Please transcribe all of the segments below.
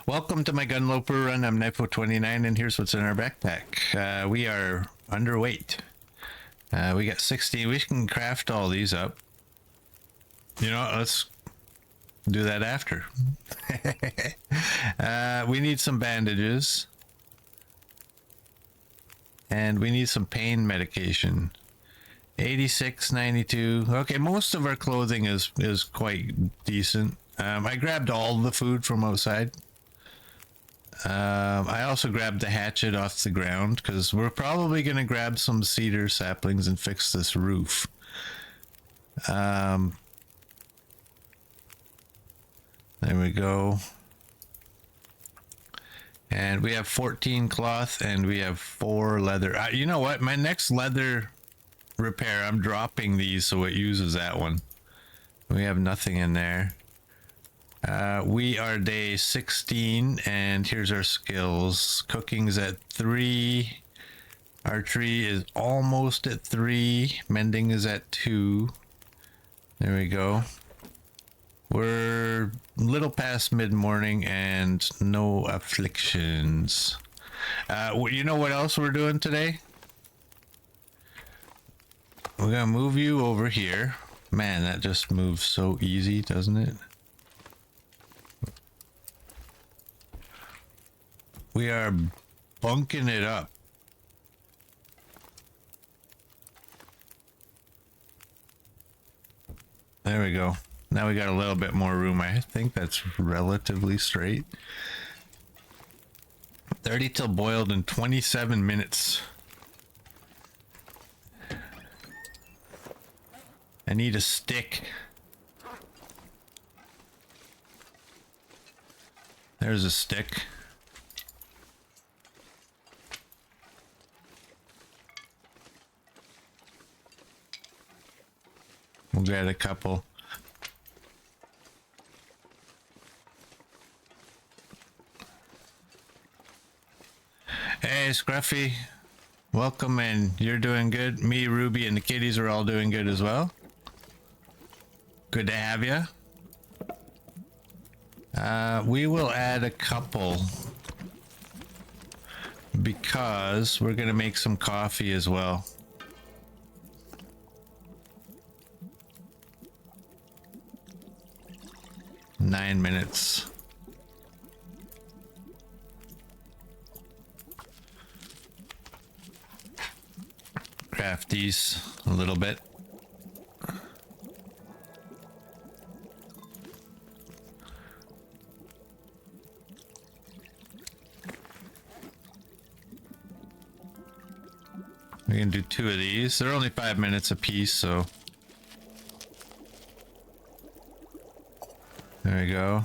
Welcome to my Gunloper run. I'm Ep7, and here's what's in our backpack. We are underweight. We got 16. We can craft all these up. You know, let's do that after. We need some bandages. And we need some pain medication. 86, 92. Okay, most of our clothing is quite decent. I grabbed all the food from outside. I also grabbed the hatchet off the ground because we're probably going to grab some cedar saplings and fix this roof. There we go. And we have 14 cloth and we have 4 leather. You know what? My next leather repair, I'm dropping these so it uses that one. We have nothing in there. We are day 16 and here's our skills. Cooking's at 3. Archery is almost at 3. Mending is at 2. There we go. We're a little past mid-morning and no afflictions. You know what else we're doing today? We're gonna move you over here. Man, that just moves so easy, doesn't it? We are bunking it up. There we go. Now we got a little bit more room. I think that's relatively straight. 30 till boiled in 27 minutes. I need a stick. There's a stick. We'll get a couple. Hey, Scruffy. Welcome, and you're doing good. Me, Ruby, and the kitties are all doing good as well. Good to have you. We will add a couple because we're going to make some coffee as well. Nine minutes. Craft these a little bit. We can do 2 of these. They're only 5 minutes a piece, so there we go.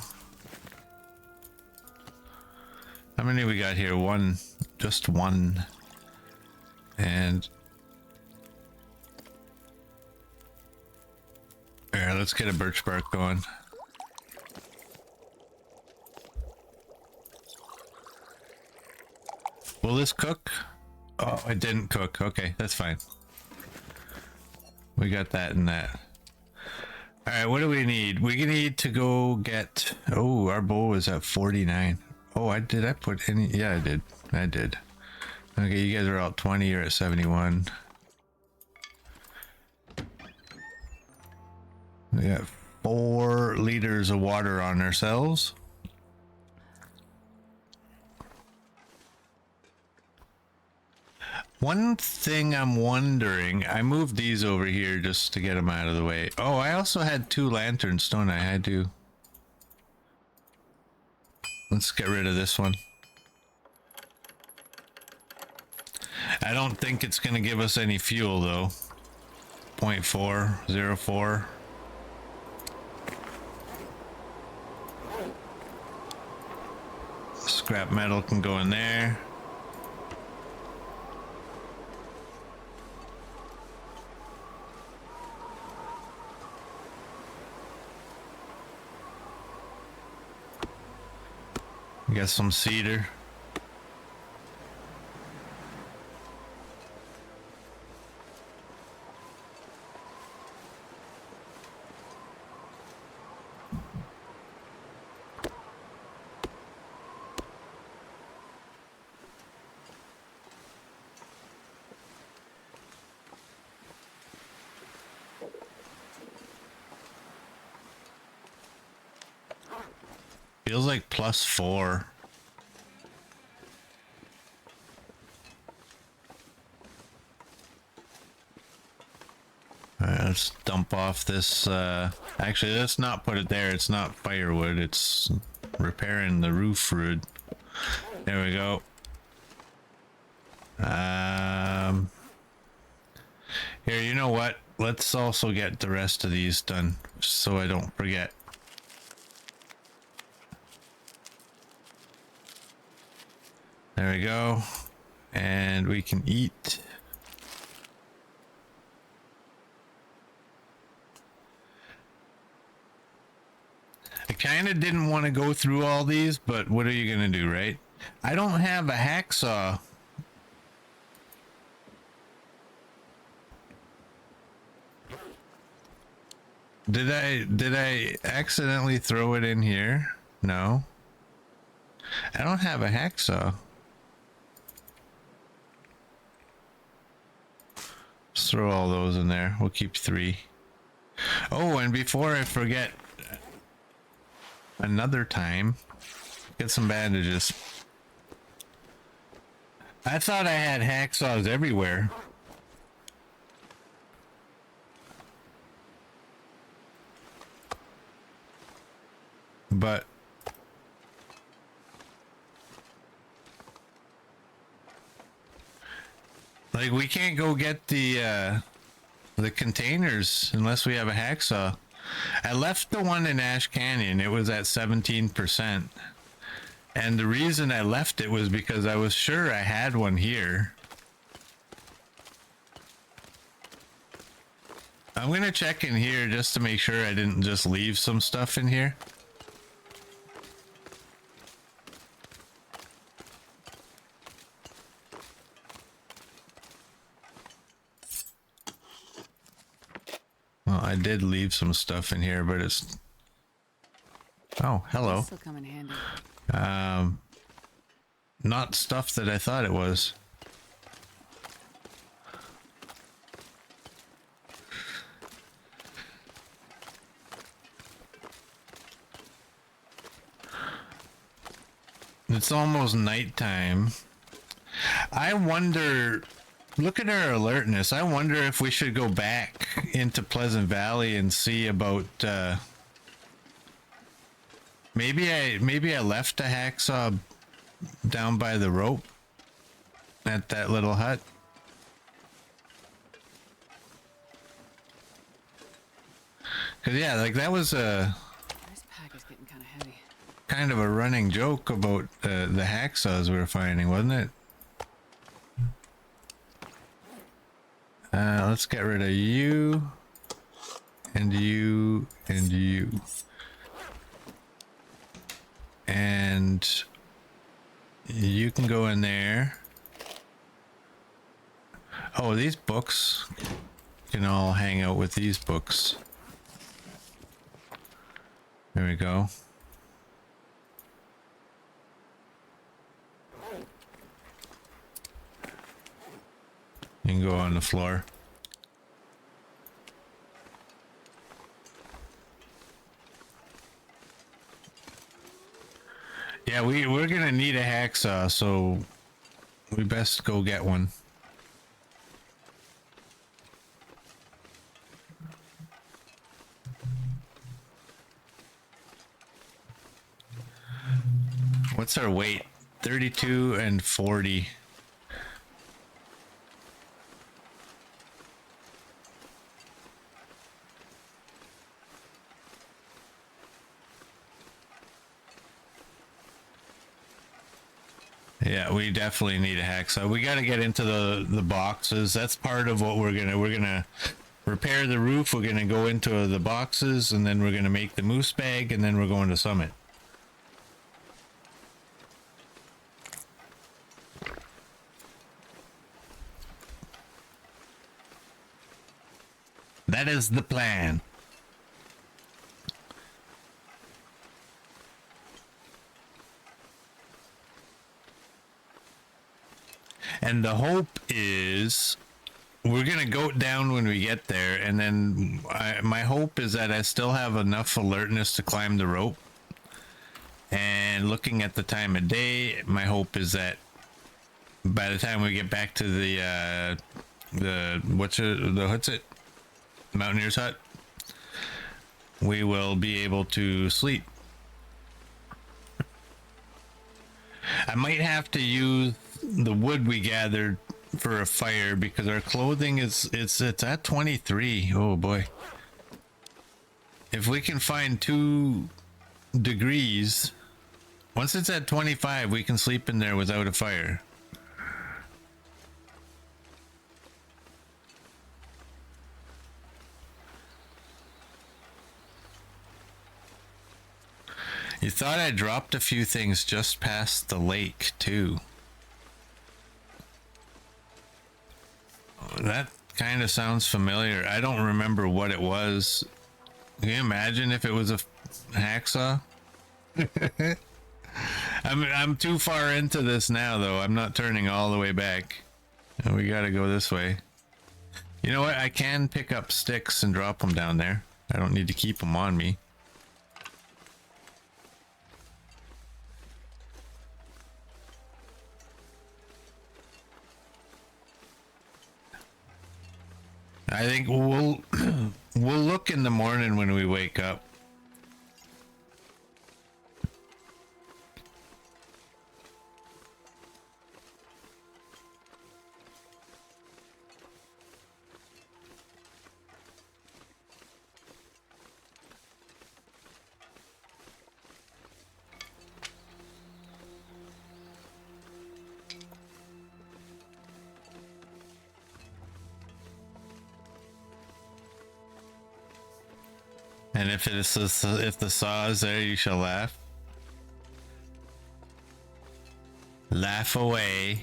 How many we got here? One, just one. And there, let's get a birch bark going. Will this cook? Oh, it didn't cook. Okay, that's fine. We got that and that. All right, what do we need? We need to go get... Oh, our bow is at 49. Oh, did I put any... Yeah, I did. Okay, you guys are out 20. You're at 71. We got 4 liters of water on ourselves. One thing I'm wondering, I moved these over here just to get them out of the way. Oh, I also had 2 lanterns, don't I? I do. Let's get rid of this one. I don't think it's going to give us any fuel though. 0.404. Scrap metal can go in there. We got some cedar. Feels like +4. Alright, let's dump off this, actually, let's not put it there. It's not firewood, it's repairing the roof wood. There we go. Here, you know what? Let's also get the rest of these done, so I don't forget. There we go. And we can eat. I kind of didn't want to go through all these, but what are you going to do, right? I don't have a hacksaw. Did I accidentally throw it in here? No. I don't have a hacksaw. Let's throw all those in there. We'll keep 3. Oh, and before I forget, another time, get some bandages. I thought I had hacksaws everywhere. But like, we can't go get the containers unless we have a hacksaw. I left the one in Ash Canyon. It was at 17%. And the reason I left it was because I was sure I had one here. I'm gonna check in here just to make sure I didn't just leave some stuff in here. Well, I did leave some stuff in here, but it's... Oh, hello. This'll come in handy. Not stuff that I thought it was. It's almost nighttime. I wonder, look at our alertness. I wonder if we should go back into Pleasant Valley and see about, maybe I left a hacksaw down by the rope at that little hut. Cause yeah, like that was a... This pack is getting kind of heavy. Kind of a running joke about the hacksaws we were finding, wasn't it? Let's get rid of you and you and you. And you can go in there. Oh, these books can all hang out with these books. There we go. You can go on the floor. Yeah, we're gonna need a hacksaw, so we best go get one. What's our weight? 32 and 40. Yeah, we definitely need a hacksaw. We got to get into the boxes. That's part of what we're gonna repair the roof. We're gonna go into the boxes, and then we're gonna make the moose bag, and then we're going to Summit. That is the plan. And the hope is we're going to go down when we get there. And then my hope is that I still have enough alertness to climb the rope. And looking at the time of day, my hope is that by the time we get back to the what's it, Mountaineer's hut, we will be able to sleep. I might have to use the wood we gathered for a fire because our clothing it's at 23. Oh boy. If we can find 2 degrees, once it's at 25, we can sleep in there without a fire. You thought I dropped a few things just past the lake, too. That kind of sounds familiar. I don't remember what it was. Can you imagine if it was a hacksaw? I'm too far into this now, though. I'm not turning all the way back. And we gotta go this way. You know what? I can pick up sticks and drop them down there. I don't need to keep them on me. I think we'll look in the morning when we wake up. And if the saw is there, you shall laugh. Laugh away.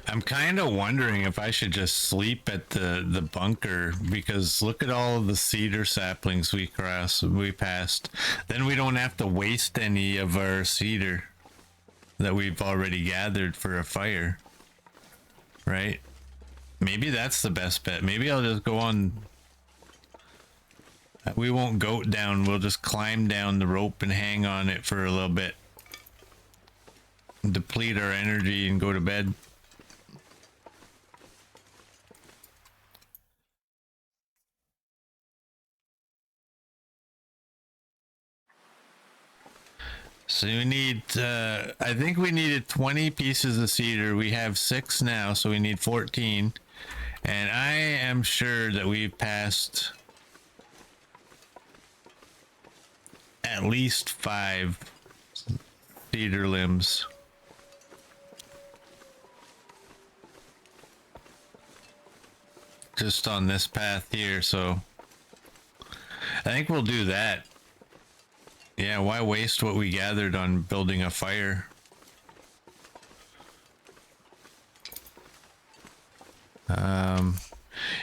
I'm kind of wondering if I should just sleep at the bunker, because look at all of the cedar saplings we passed. Then we don't have to waste any of our cedar that we've already gathered for a fire, right? Maybe that's the best bet. Maybe I'll just go on. We won't goat down. We'll just climb down the rope and hang on it for a little bit. Deplete our energy and go to bed. So we need, I think we needed 20 pieces of cedar. We have 6 now, so we need 14. And I am sure that we've passed at least 5 cedar limbs. Just on this path here, so I think we'll do that. Yeah, why waste what we gathered on building a fire?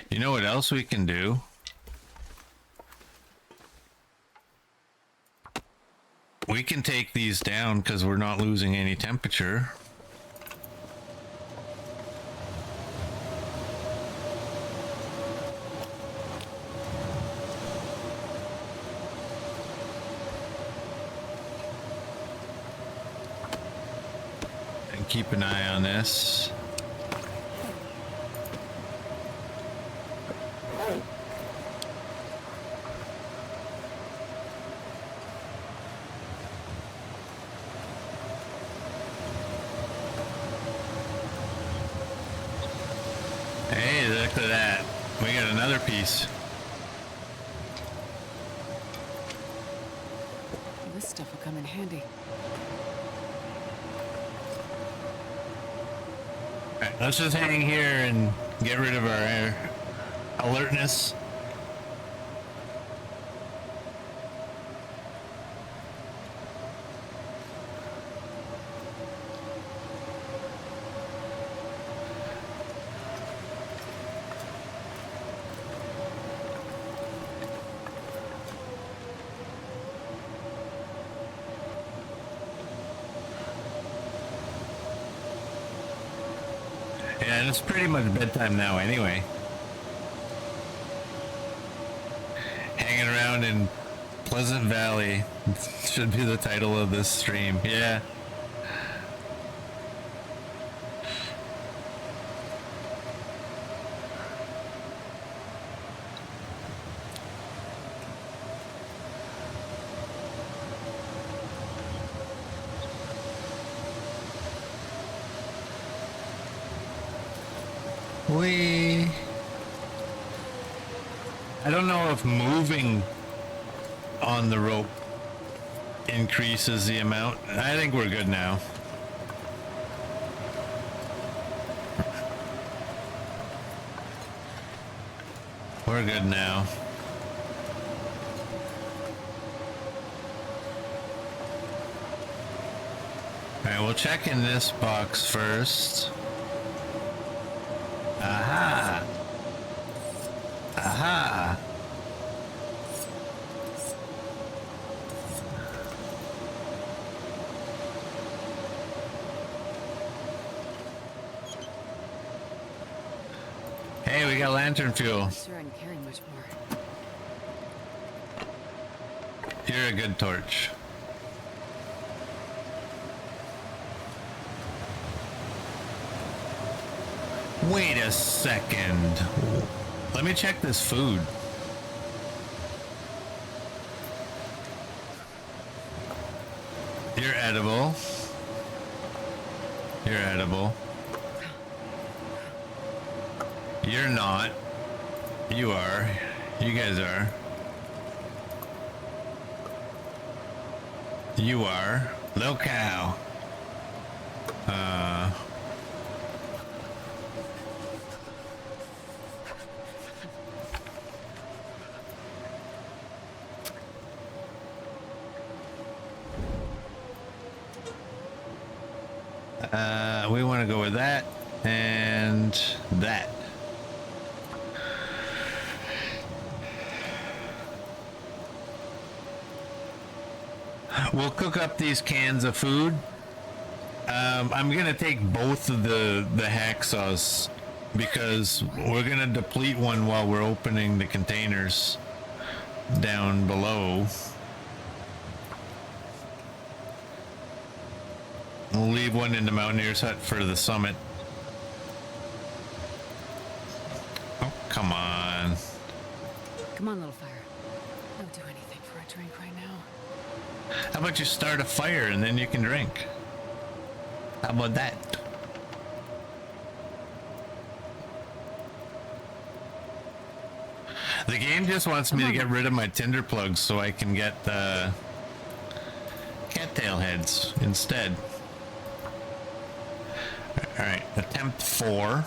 You know what else we can do? We can take these down because we're not losing any temperature. And keep an eye on this. Hey, look at that. We got another piece. This stuff will come in handy. Alright, let's just hang here and get rid of our alertness. Yeah, and it's pretty much bedtime now anyway. Hanging around in Pleasant Valley should be the title of this stream. Yeah. I don't know if moving on the rope increases the amount. I think we're good now. We're good now. Alright, we'll check in this box first. Aha! Aha! Hey, we got lantern fuel. I'm sure I can carry much more. You're a good torch. Wait a second. Let me check this food. You're edible. You're edible. You're not. You are. You guys are. You are. Little cow. We want to go with that and that. We'll cook up these cans of food. I'm gonna take both of the hacksaws because we're gonna deplete one while we're opening the containers down below. We'll leave one in the Mountaineer's hut for the summit. Oh, come on. Come on, little fire. I'll do anything for a drink right now. How about you start a fire and then you can drink? How about that? The game just wants me to get rid of my tinder plugs so I can get cattail heads instead. All right, attempt 4.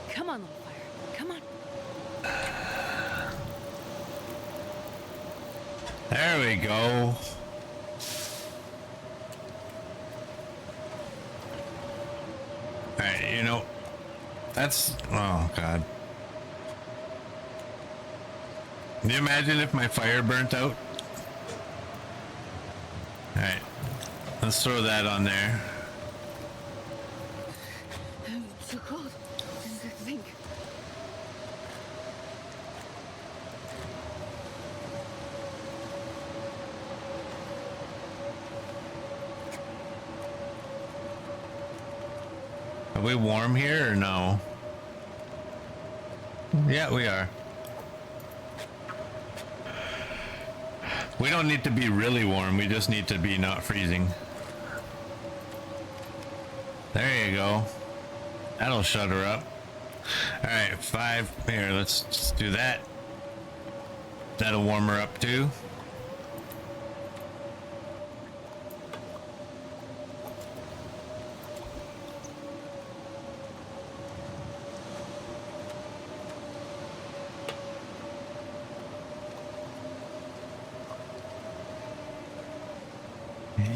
Come on, little fire. Come on. There we go. All right, you know, that's, oh God. Can you imagine if my fire burnt out? All right, let's throw that on there. I'm too cold. I think. Are we warm here or no? Yeah, we are. We don't need to be really warm. We just need to be not freezing. There you go. That'll shut her up. All right, 5. Here, let's just do that. That'll warm her up too.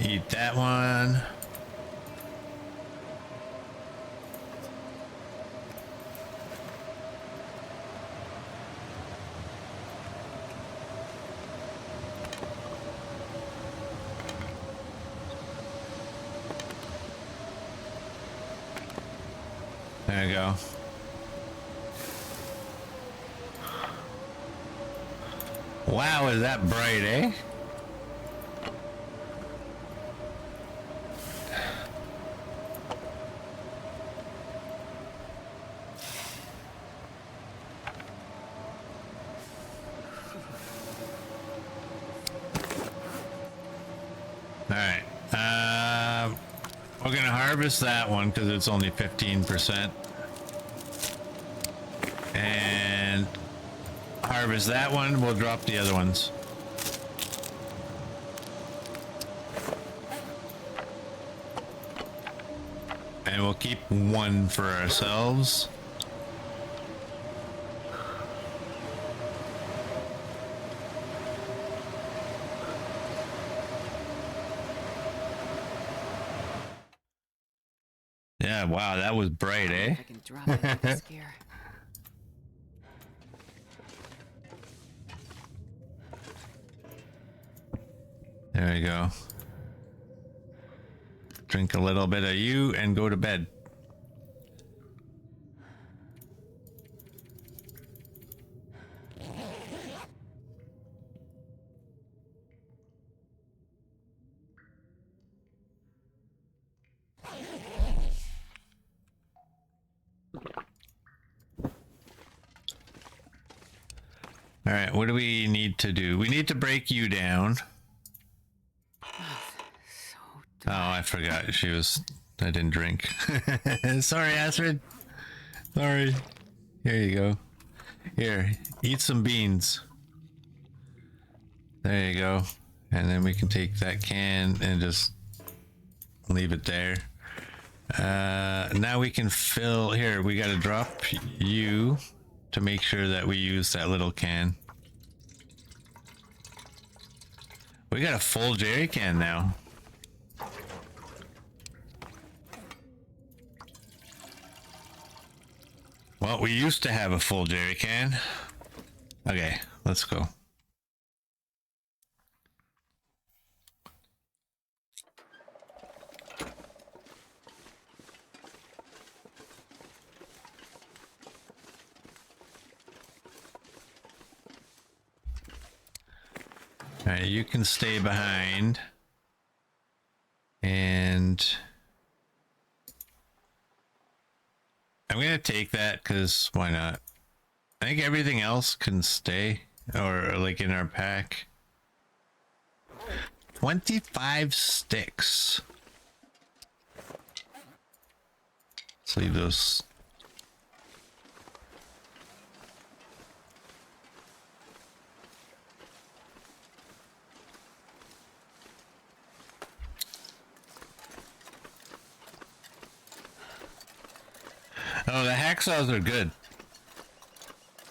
Eat that one. There you go. Wow, is that bright, eh? Alright. We're gonna harvest that one because it's only 15%. And harvest that one, we'll drop the other ones. And we'll keep one for ourselves. Yeah, wow, that was bright, eh? I can drop it with this gear. There we go. Drink a little bit of you and go to bed. All right, what do we need to do? We need to break you down. So Oh, dry. I forgot I didn't drink. Sorry, Astrid. Sorry. Here you go. Here, eat some beans. There you go. And then we can take that can and just leave it there. Now we can fill. Here, we got to drop you to make sure that we use that little can. We got a full jerry can now. Well, we used to have a full jerry can. Okay, let's go. All right, you can stay behind. And I'm gonna take that because why not? I think everything else can stay or like in our pack. 25 sticks. Let's leave those. Oh, the hacksaws are good.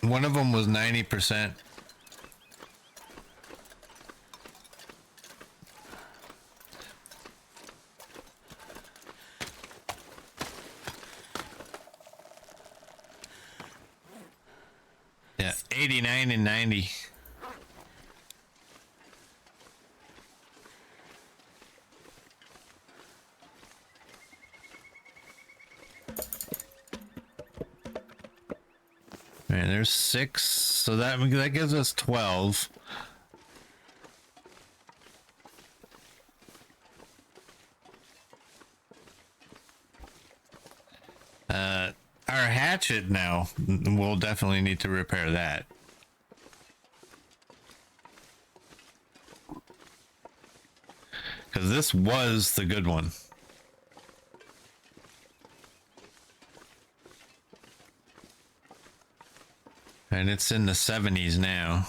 One of them was 90%. Yeah, 89 and 90. Man, there's 6, so that gives us 12. Our hatchet now, we'll definitely need to repair that. Because this was the good one. And it's in the 70s now.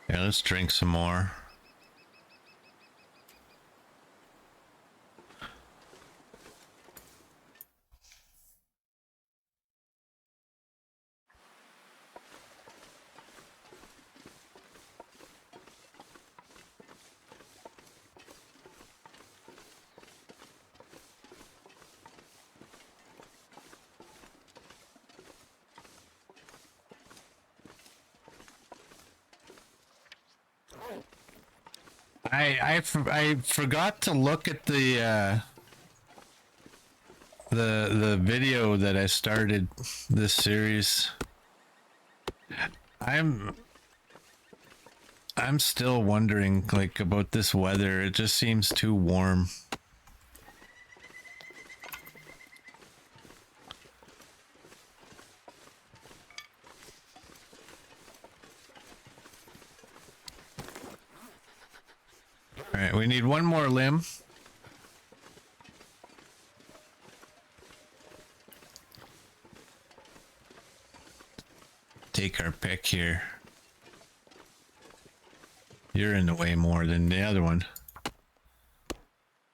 Yeah, let's drink some more. I forgot to look at the video that I started this series. I'm still wondering like about this weather. It just seems too warm. All right, we need one more limb. Take our pick here. You're in the way more than the other one.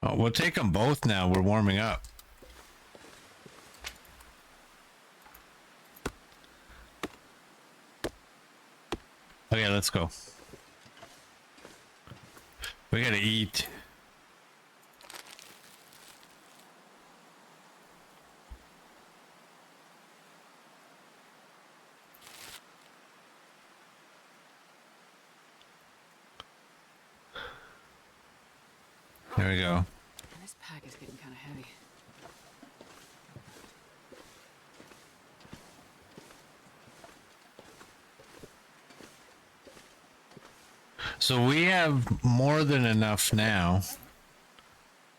Oh, we'll take them both now. We're warming up. Okay, let's go. We gotta eat. There we go. This pack is getting kind of heavy. So we have more than enough now.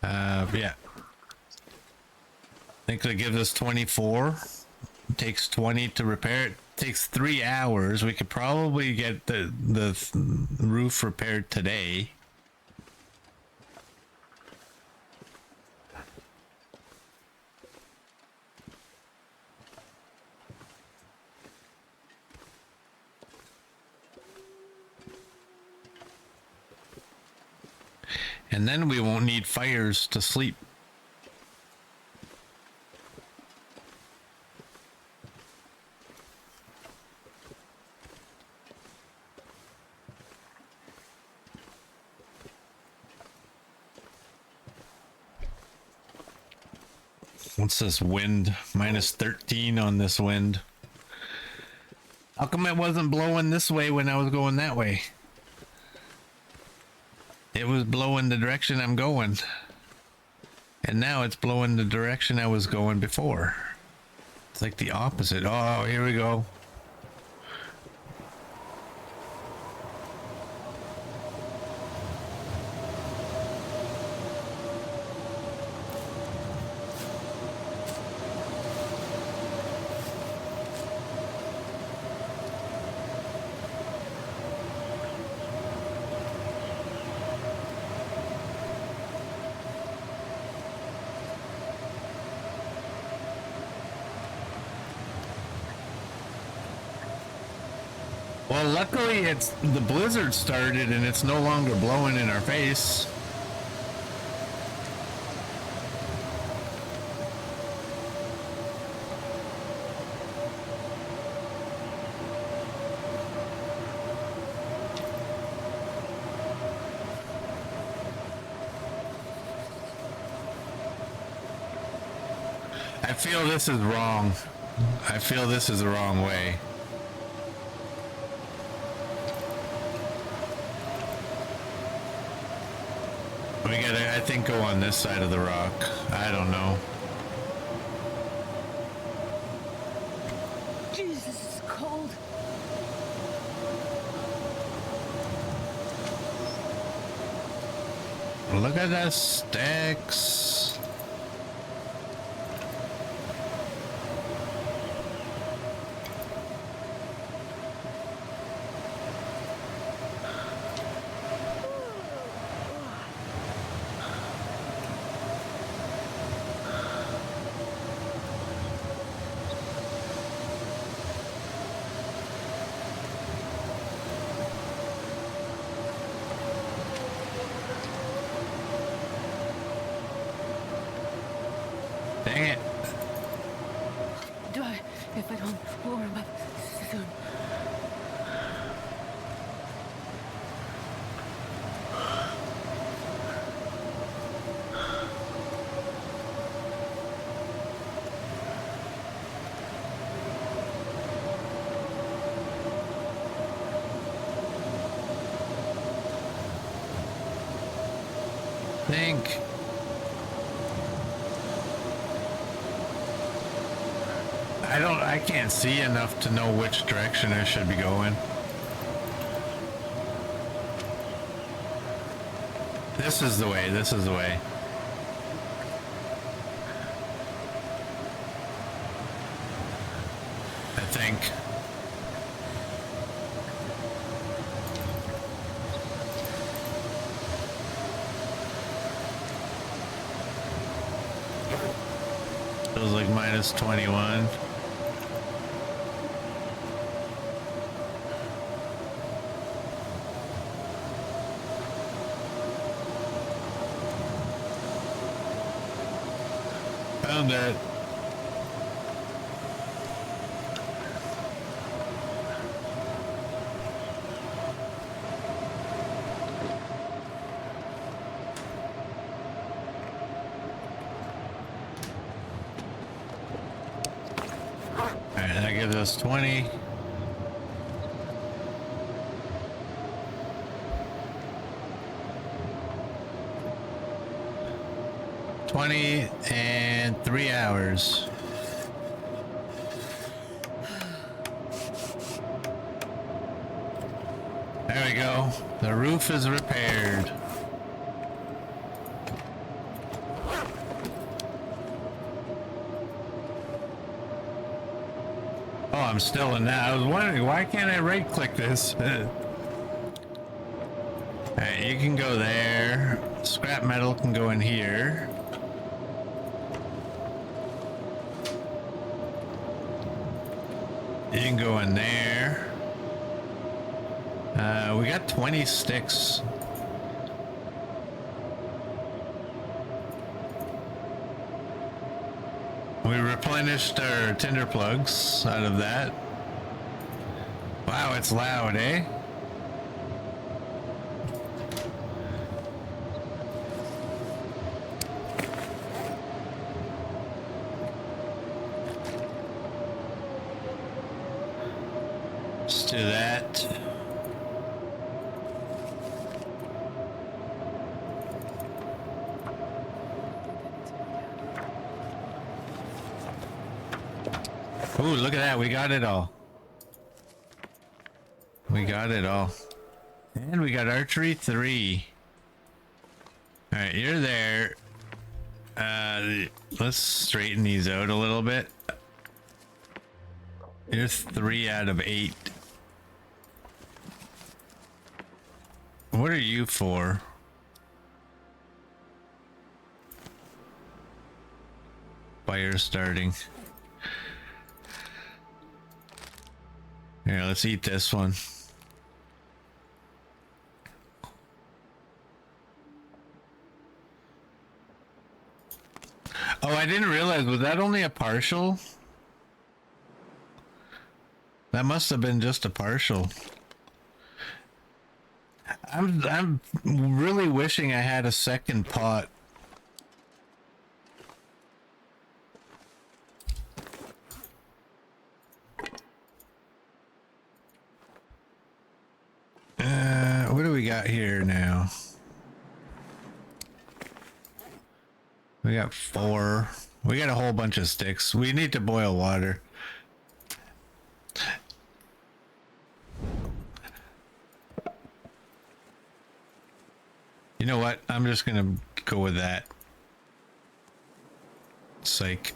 Yeah. I think that gives us 24. It takes 20 to repair it. Takes 3 hours. We could probably get the roof repaired today. And then we won't need fires to sleep. What's this wind? Minus 13 on this wind. How come it wasn't blowing this way when I was going that way? It was blowing the direction I'm going. And now it's blowing the direction I was going before. It's like the opposite. Oh, here we go. Well, luckily it's the blizzard started and it's no longer blowing in our face. I feel this is wrong. I feel this is the wrong way. We gotta, I think, go on this side of the rock. I don't know. Jesus, it's cold. Look at that stacks. Dang it. Die if I don't warm up soon. think. I can't see enough to know which direction I should be going. This is the way, this is the way. I think. Feels like minus 21. Found it. Alright, that gives us 20. And 3 hours. There we go. The roof is repaired. Oh, I'm still in that. I was wondering, why can't I right click this? Alright, you can go there. Scrap metal can go in here. You can go in there. We got 20 sticks. We replenished our tinder plugs out of that. Wow, it's loud, eh? Let's do that. Ooh, look at that. We got it all. We got it all. And we got archery 3. Alright, you're there. Let's straighten these out a little bit. You're 3 out of 8. What are you for? Fire starting. Here, let's eat this one. Oh, I didn't realize, was that only a partial? That must have been just a partial. I'm really wishing I had a second pot. What do we got here now? We got 4. We got a whole bunch of sticks. We need to boil water. You know what? I'm just gonna go with that. Psych.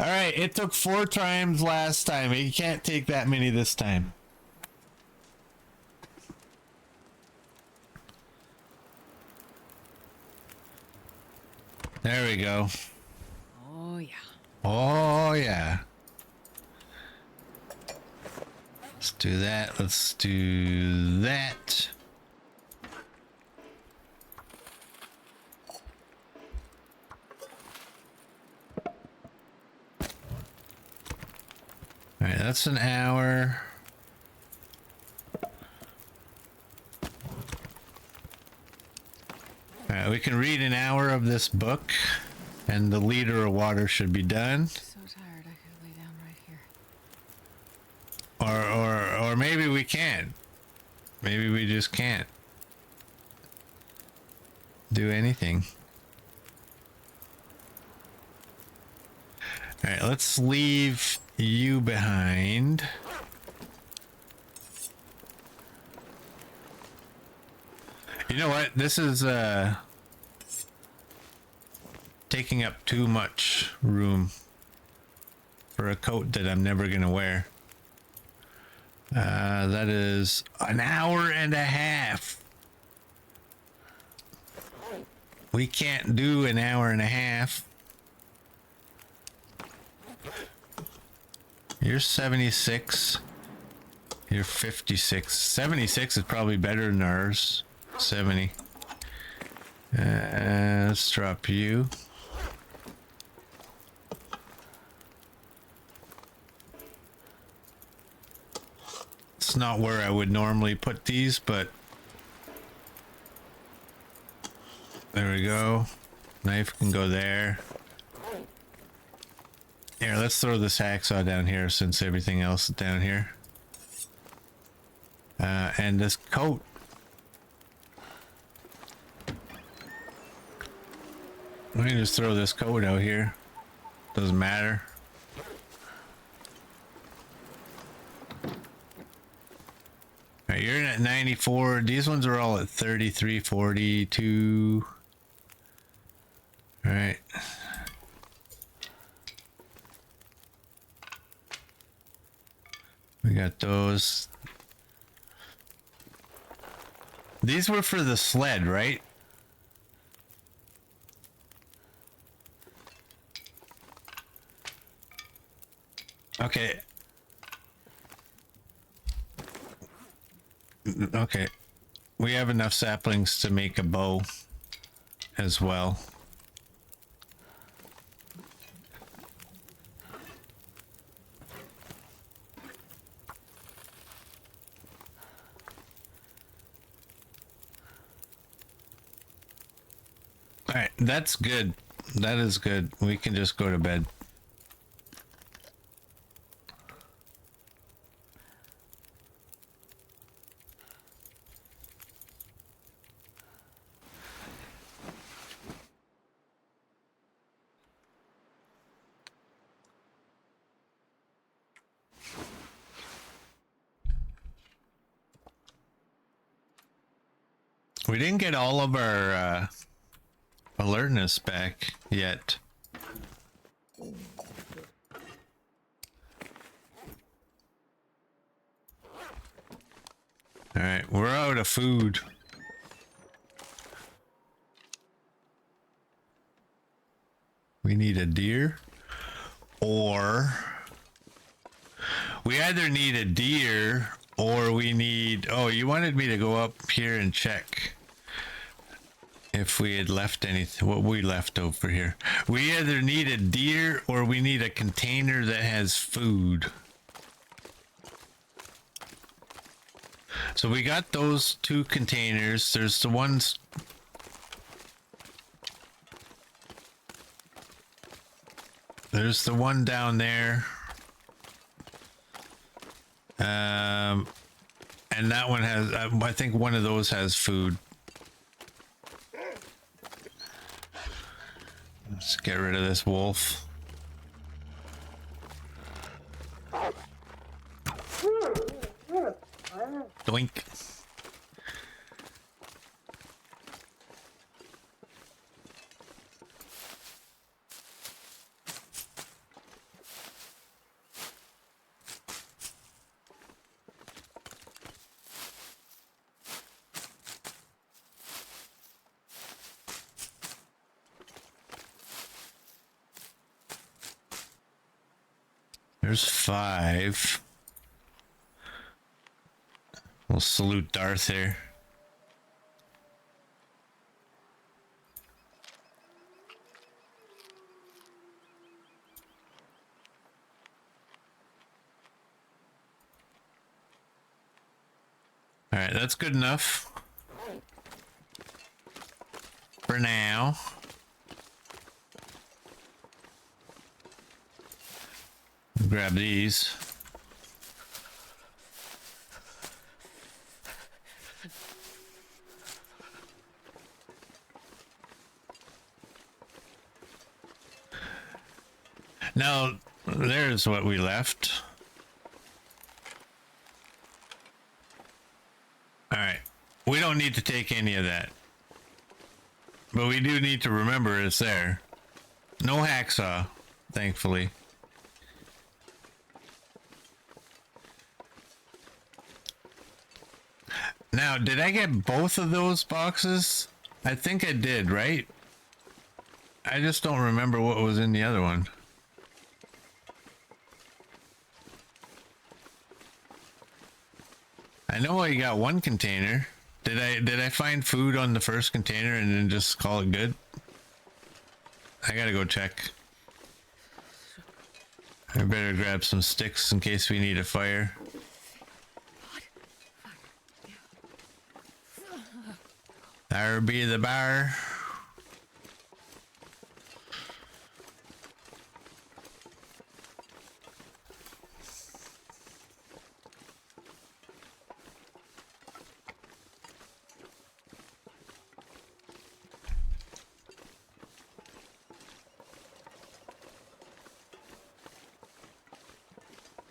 All right, it took 4 times last time. You can't take that many this time. There we go. Oh, yeah. Oh, yeah. Let's do that. Let's do that. All right, that's an hour. All right, we can read an hour of this book, and the liter of water should be done. So tired, I could lay down right here. Or maybe we can. Maybe we just can't do anything. All right, let's leave you behind. You know what? This is taking up too much room for a coat that I'm never gonna wear. That is an hour and a half. We can't do an hour and a half. You're 76. You're 56. 76 is probably better than ours. 70. Let's drop you. It's not where I would normally put these, but there we go. Knife can go there. Here, let's throw this hacksaw down here since everything else is down here. And this coat. We can just throw this coat out here. Doesn't matter. Alright, you're in at 94. These ones are all at 33, 42. Alright. We got those. These were for the sled, right? Okay. Okay. We have enough saplings to make a bow as well. All right, that's good. That is good. We can just go to bed. We didn't get all of our alertness back yet. All right, we're out of food. We need a deer, or we either need a deer or we need, oh, you wanted me to go up here and check if we had left anything, what we left over here. We either need a deer or we need a container that has food. So we got those two containers. There's the ones. There's the one down there. And that one has, I think one of those has food. Let's get rid of this wolf. Doink. There's 5. We'll salute Darth here. All right, that's good enough for now. Grab these. Now, there's what we left. All right. We don't need to take any of that. But we do need to remember it's there. No hacksaw, thankfully. Now, did I get both of those boxes? I think I did, right? I just don't remember what was in the other one. I know I got one container. Did I find food on the first container and then just call it good? I gotta go check. I better grab some sticks in case we need a fire. There be the bar.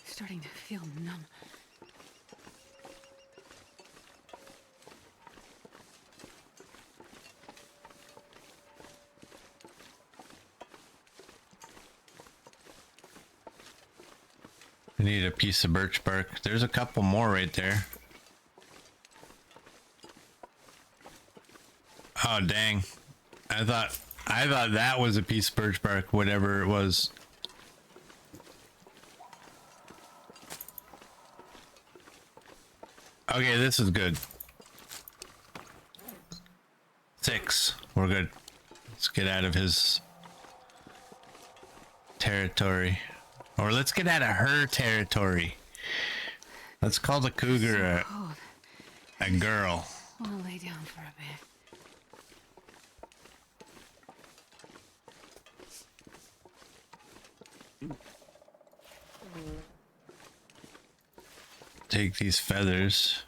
Starting to feel numb. I need a piece of birch bark. There's a couple more right there. Oh dang. I thought that was a piece of birch bark, whatever it was. Okay, this is good. 6. We're good. Let's get out of his territory. Or let's get out of her territory. Let's call the cougar a girl. I'll lay down for a bit. Take these feathers.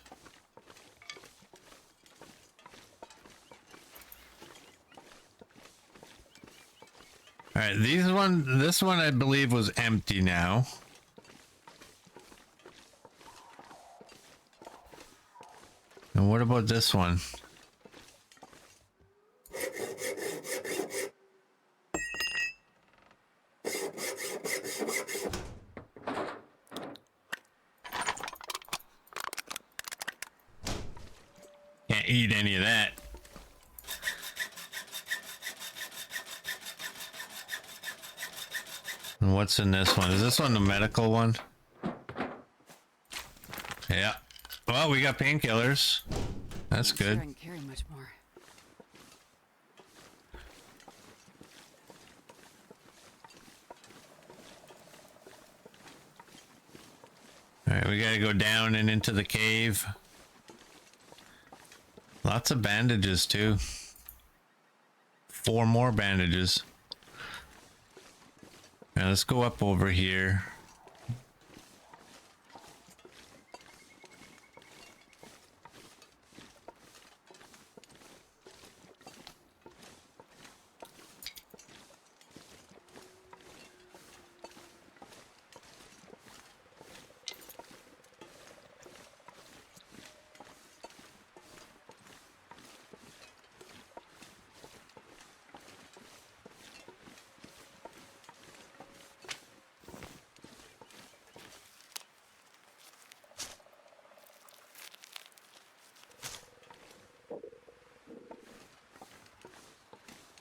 All right, this one I believe was empty now. And what about this one? Can't eat any of that. And what's in this one? Is this one the medical one? Yeah. Well, we got painkillers. That's good. Sure I can carry much more. All right, we gotta go down and into the cave. Lots of bandages too. 4 more bandages. Now let's go up over here.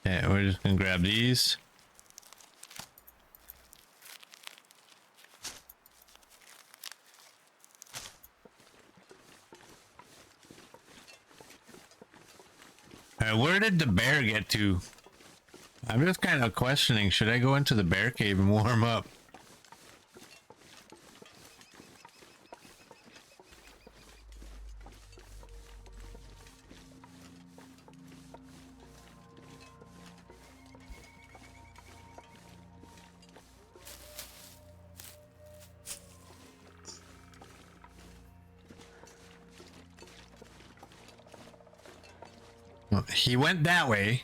Yeah, we're just gonna grab these. All right, where did the bear get to? I'm just kind of questioning, should I go into the bear cave and warm up? Well, he went that way.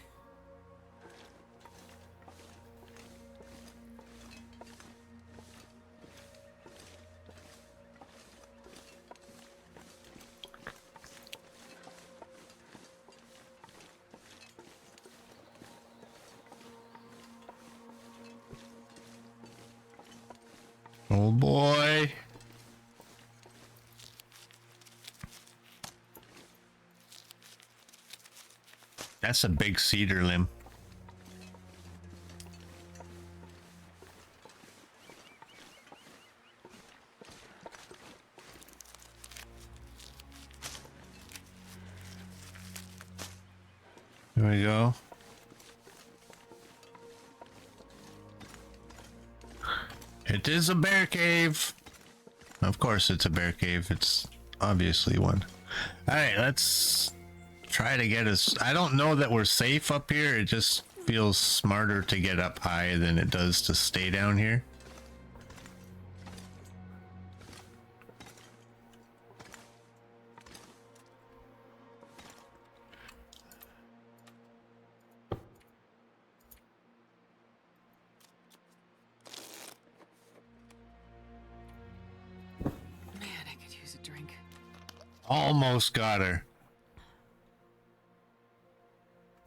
Oh boy. That's a big cedar limb. Here we go. It is a bear cave. Of course it's a bear cave. It's obviously one. All right, let's try to get us. I don't know that we're safe up here. It just feels smarter to get up high than it does to stay down here. Man, I could use a drink. Almost got her.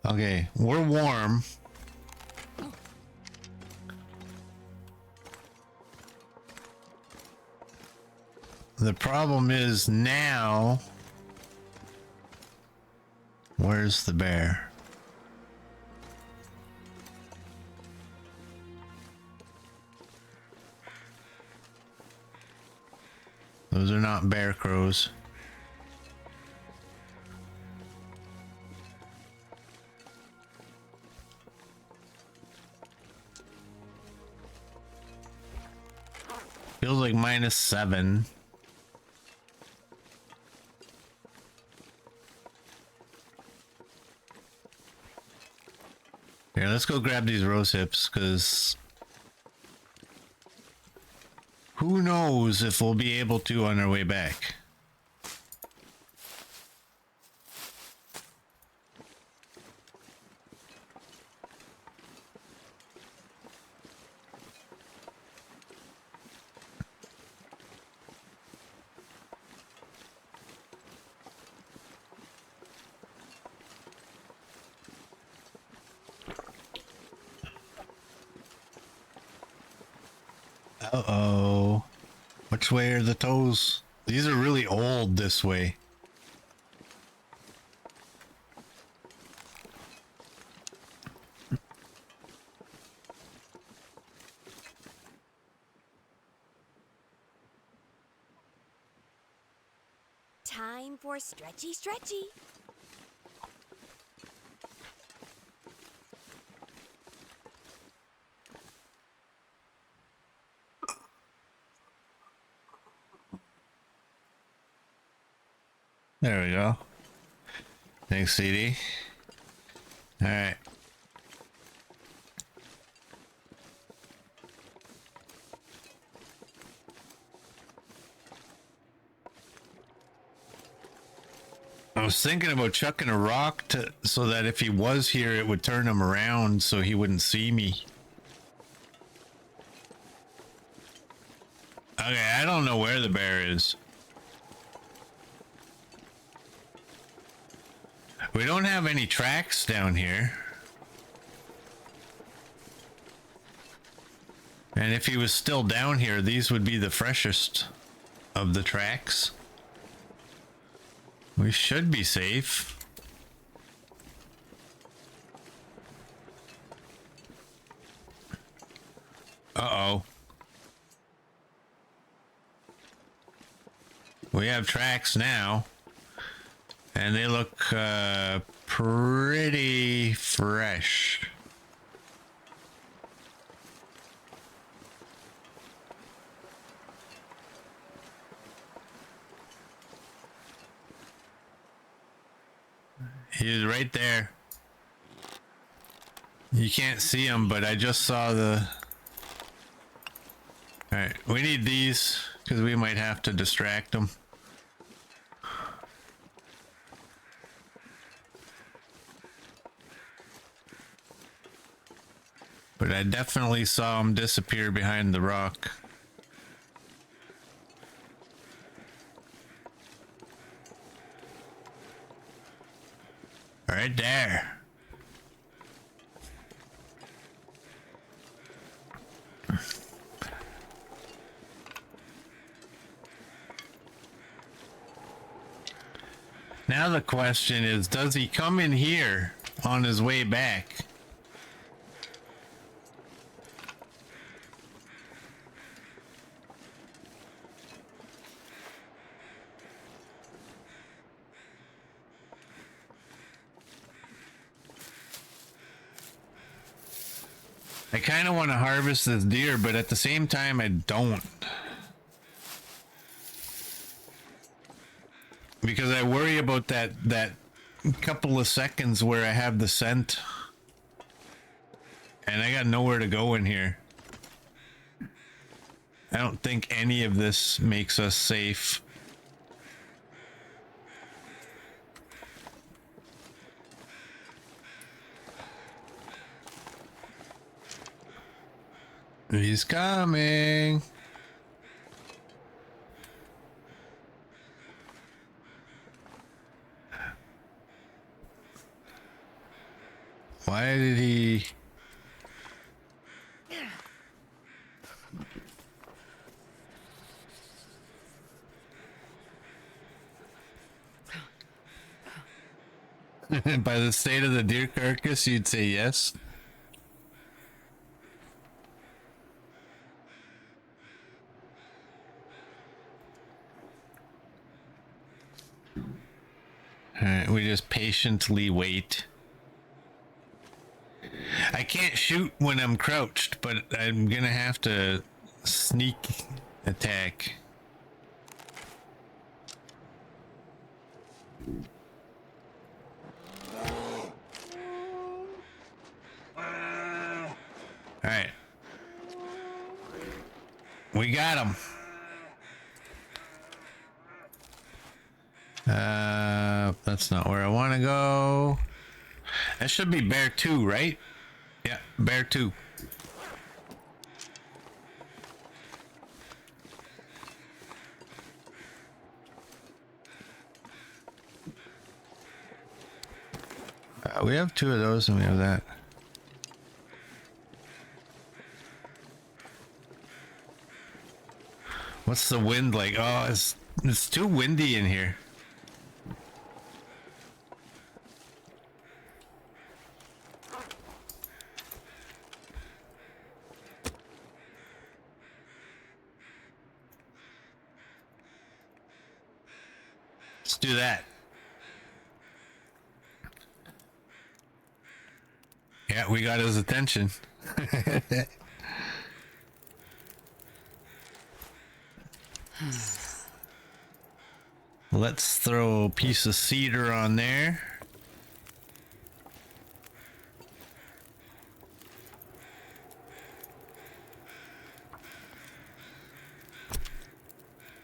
Okay, we're warm. The problem is now, where's the bear? Those are not bear crows. Feels like -7. Here, let's go grab these rose hips, because who knows if we'll be able to on our way back. Uh-oh. Which way are the toes? These are really old this way. Time for stretchy, stretchy. There we go. Thanks, CD. All right. I was thinking about chucking a rock so that if he was here, it would turn him around so he wouldn't see me. Okay, I don't know where the bear is. We don't have any tracks down here. And if he was still down here, these would be the freshest of the tracks. We should be safe. Uh-oh. We have tracks now. And they look pretty fresh. He's right there. You can't see him, but I just saw the... Alright, we need these, because we might have to distract them. But I definitely saw him disappear behind the rock. Right there. Now the question is, does he come in here on his way back? I kind of want to harvest this deer, but at the same time, I don't. Because I worry about that couple of seconds where I have the scent. And I got nowhere to go in here. I don't think any of this makes us safe. He's coming. Why did he... By the state of the deer carcass, you'd say yes. Alright, we just patiently wait. I can't shoot when I'm crouched, but I'm gonna have to sneak attack. Alright. We got him. That's not where I want to go. That should be bear 2, right? Yeah, bear 2. We have 2 of those and we have that. What's the wind like? Oh, it's too windy in here. Let's do that. Yeah, we got his attention. Let's throw a piece of cedar on there.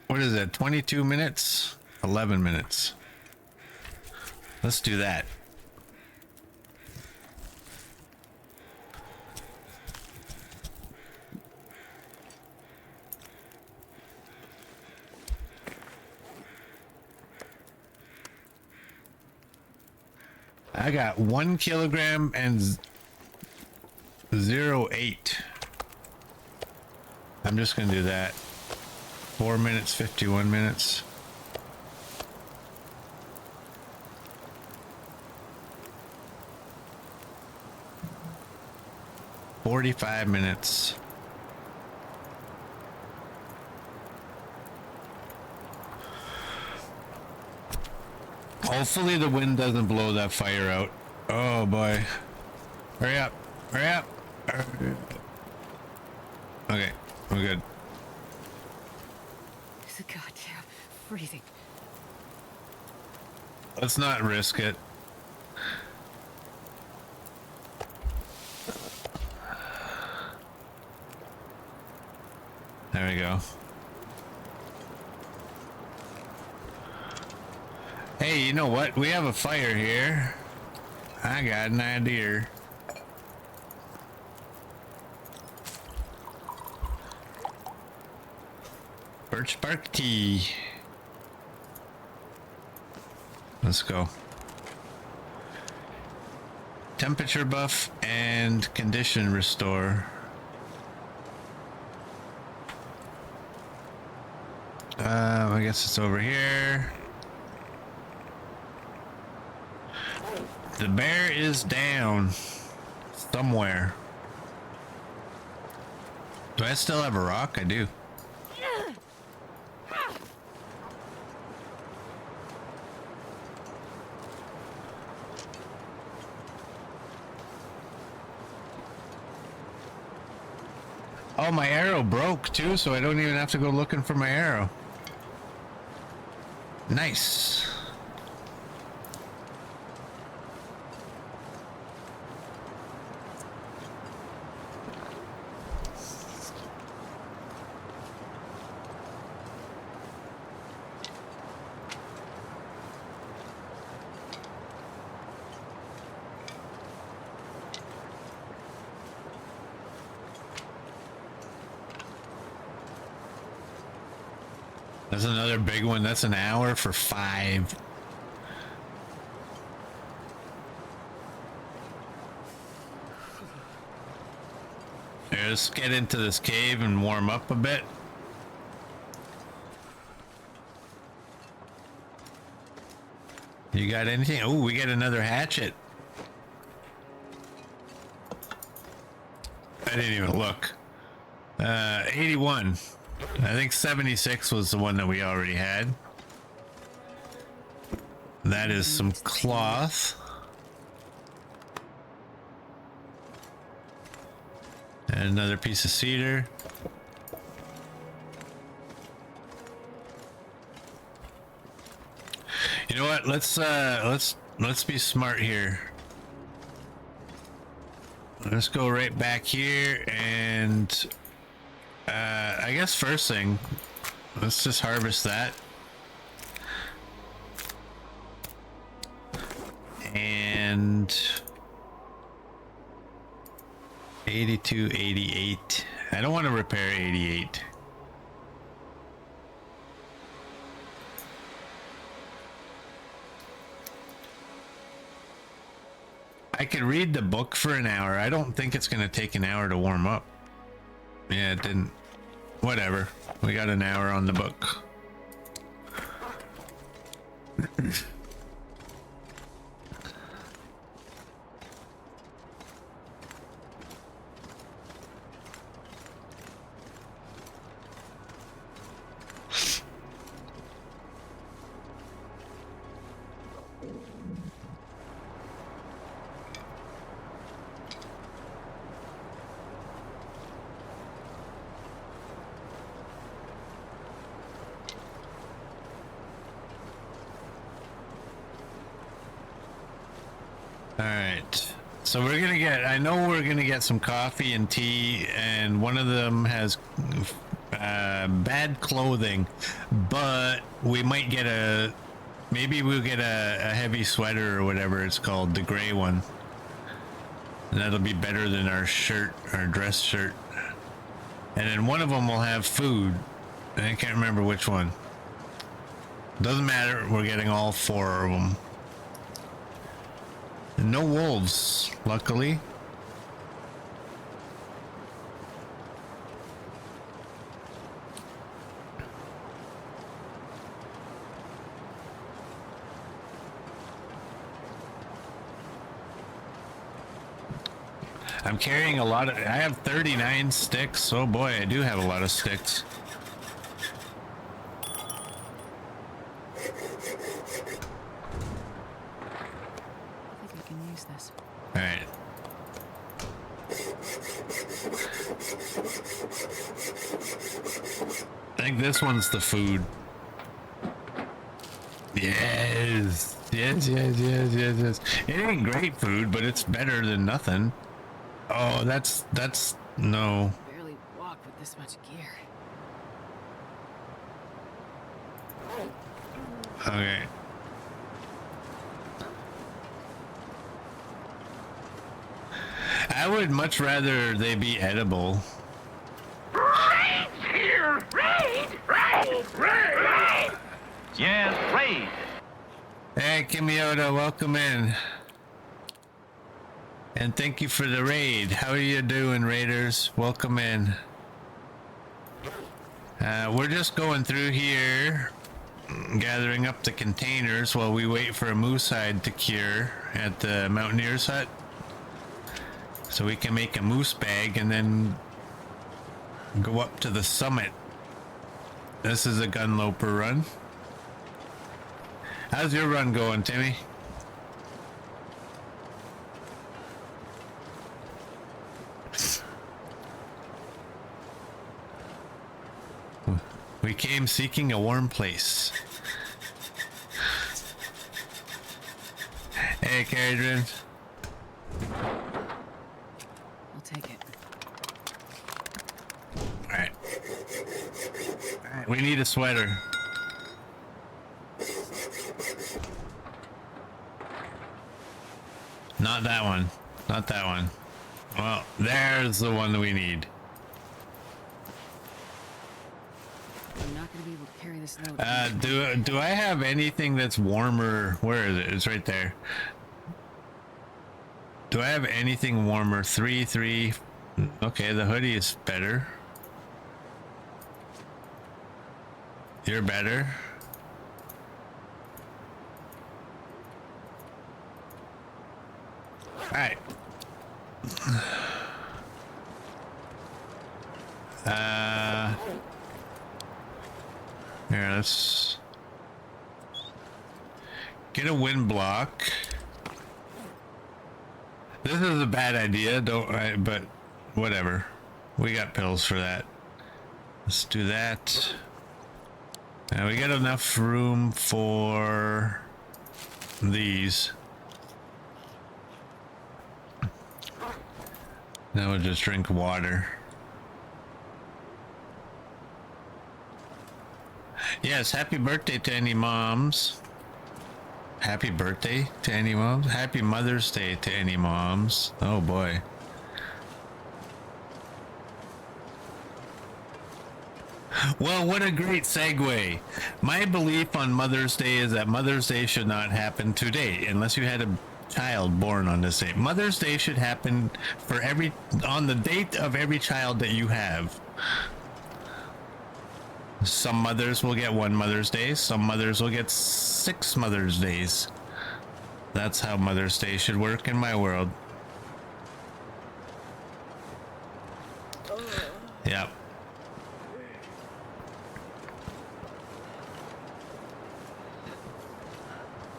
What is that? 22 minutes? 11 minutes. Let's do that. I got 1 kilogram and 0.8. I'm just gonna do that. 4 minutes, 51 minutes. $45 minutes. Hopefully the wind doesn't blow that fire out. Oh boy. Hurry up. Hurry up. Okay, we're good. It's a goddamn freezing. Let's not risk it. There we go. Hey, you know what? We have a fire here. I got an idea. Birch bark tea. Let's go. Temperature buff and condition restore. I guess it's over here. The bear is down somewhere. Do I still have a rock? I do. Oh, my arrow broke too, so I don't even have to go looking for my arrow. Nice. That's another big one. That's an hour for 5. Yeah, let's get into this cave and warm up a bit. You got anything? Oh, we got another hatchet. I didn't even look. 81. I think 76 was the one that we already had. That is some cloth. And another piece of cedar. You know what? Let's be smart here. Let's go right back here and I guess first thing, let's just harvest that. And 82, 88. I don't want to repair 88. I could read the book for an hour. I don't think it's going to take an hour to warm up. Yeah, it didn't. Whatever. We got an hour on the book. Alright, so we're gonna get, I know we're gonna get some coffee and tea, and one of them has bad clothing, but we might get maybe we'll get a heavy sweater or whatever it's called, the gray one. And that'll be better than our shirt, our dress shirt. And then one of them will have food, and I can't remember which one. Doesn't matter, we're getting all 4 of them. No wolves, luckily. I'm carrying a lot of, I have 39 sticks. Oh boy, I do have a lot of sticks. Alright. I think this one's the food. Yes. Yes. It ain't great food, but it's better than nothing. Oh, that's no. Barely walk with this much gear. Okay. I would much rather they be edible. Raid here! Raid! Yes, raid! Hey, Kimiota, welcome in. And thank you for the raid. How are you doing, raiders? Welcome in. We're just going through here. gathering up the containers while we wait for a moose hide to cure at the Mountaineer's hut. So we can make a moose bag and then go up to the summit. This is a Gunloper run. How's your run going, Timmy? We came seeking a warm place. Hey, Cadron. I'll take it. Alright. Alright, we need a sweater. Not that one. Not that one. Well, there's the one we need. I'm not gonna be able to carry this load. Do I have anything that's warmer? Where is it? It's right there. Do I have anything warmer? 3. Okay, the hoodie is better. You're better. Alright. Here, let's get a wind block. This is a bad idea, but whatever. We got pills for that. Let's do that. Now we got enough room for these. Now we'll just drink water. Yes, happy birthday to any moms. Happy birthday to any moms. Happy Mother's Day to any moms. Oh boy. Well, what a great segue. My belief on Mother's Day is that Mother's Day should not happen today unless you had a child born on this day. Mother's Day should happen on the date of every child that you have. Some mothers will get one Mother's Day. Some mothers will get 6 Mother's Days. That's how Mother's Day should work in my world. Yep.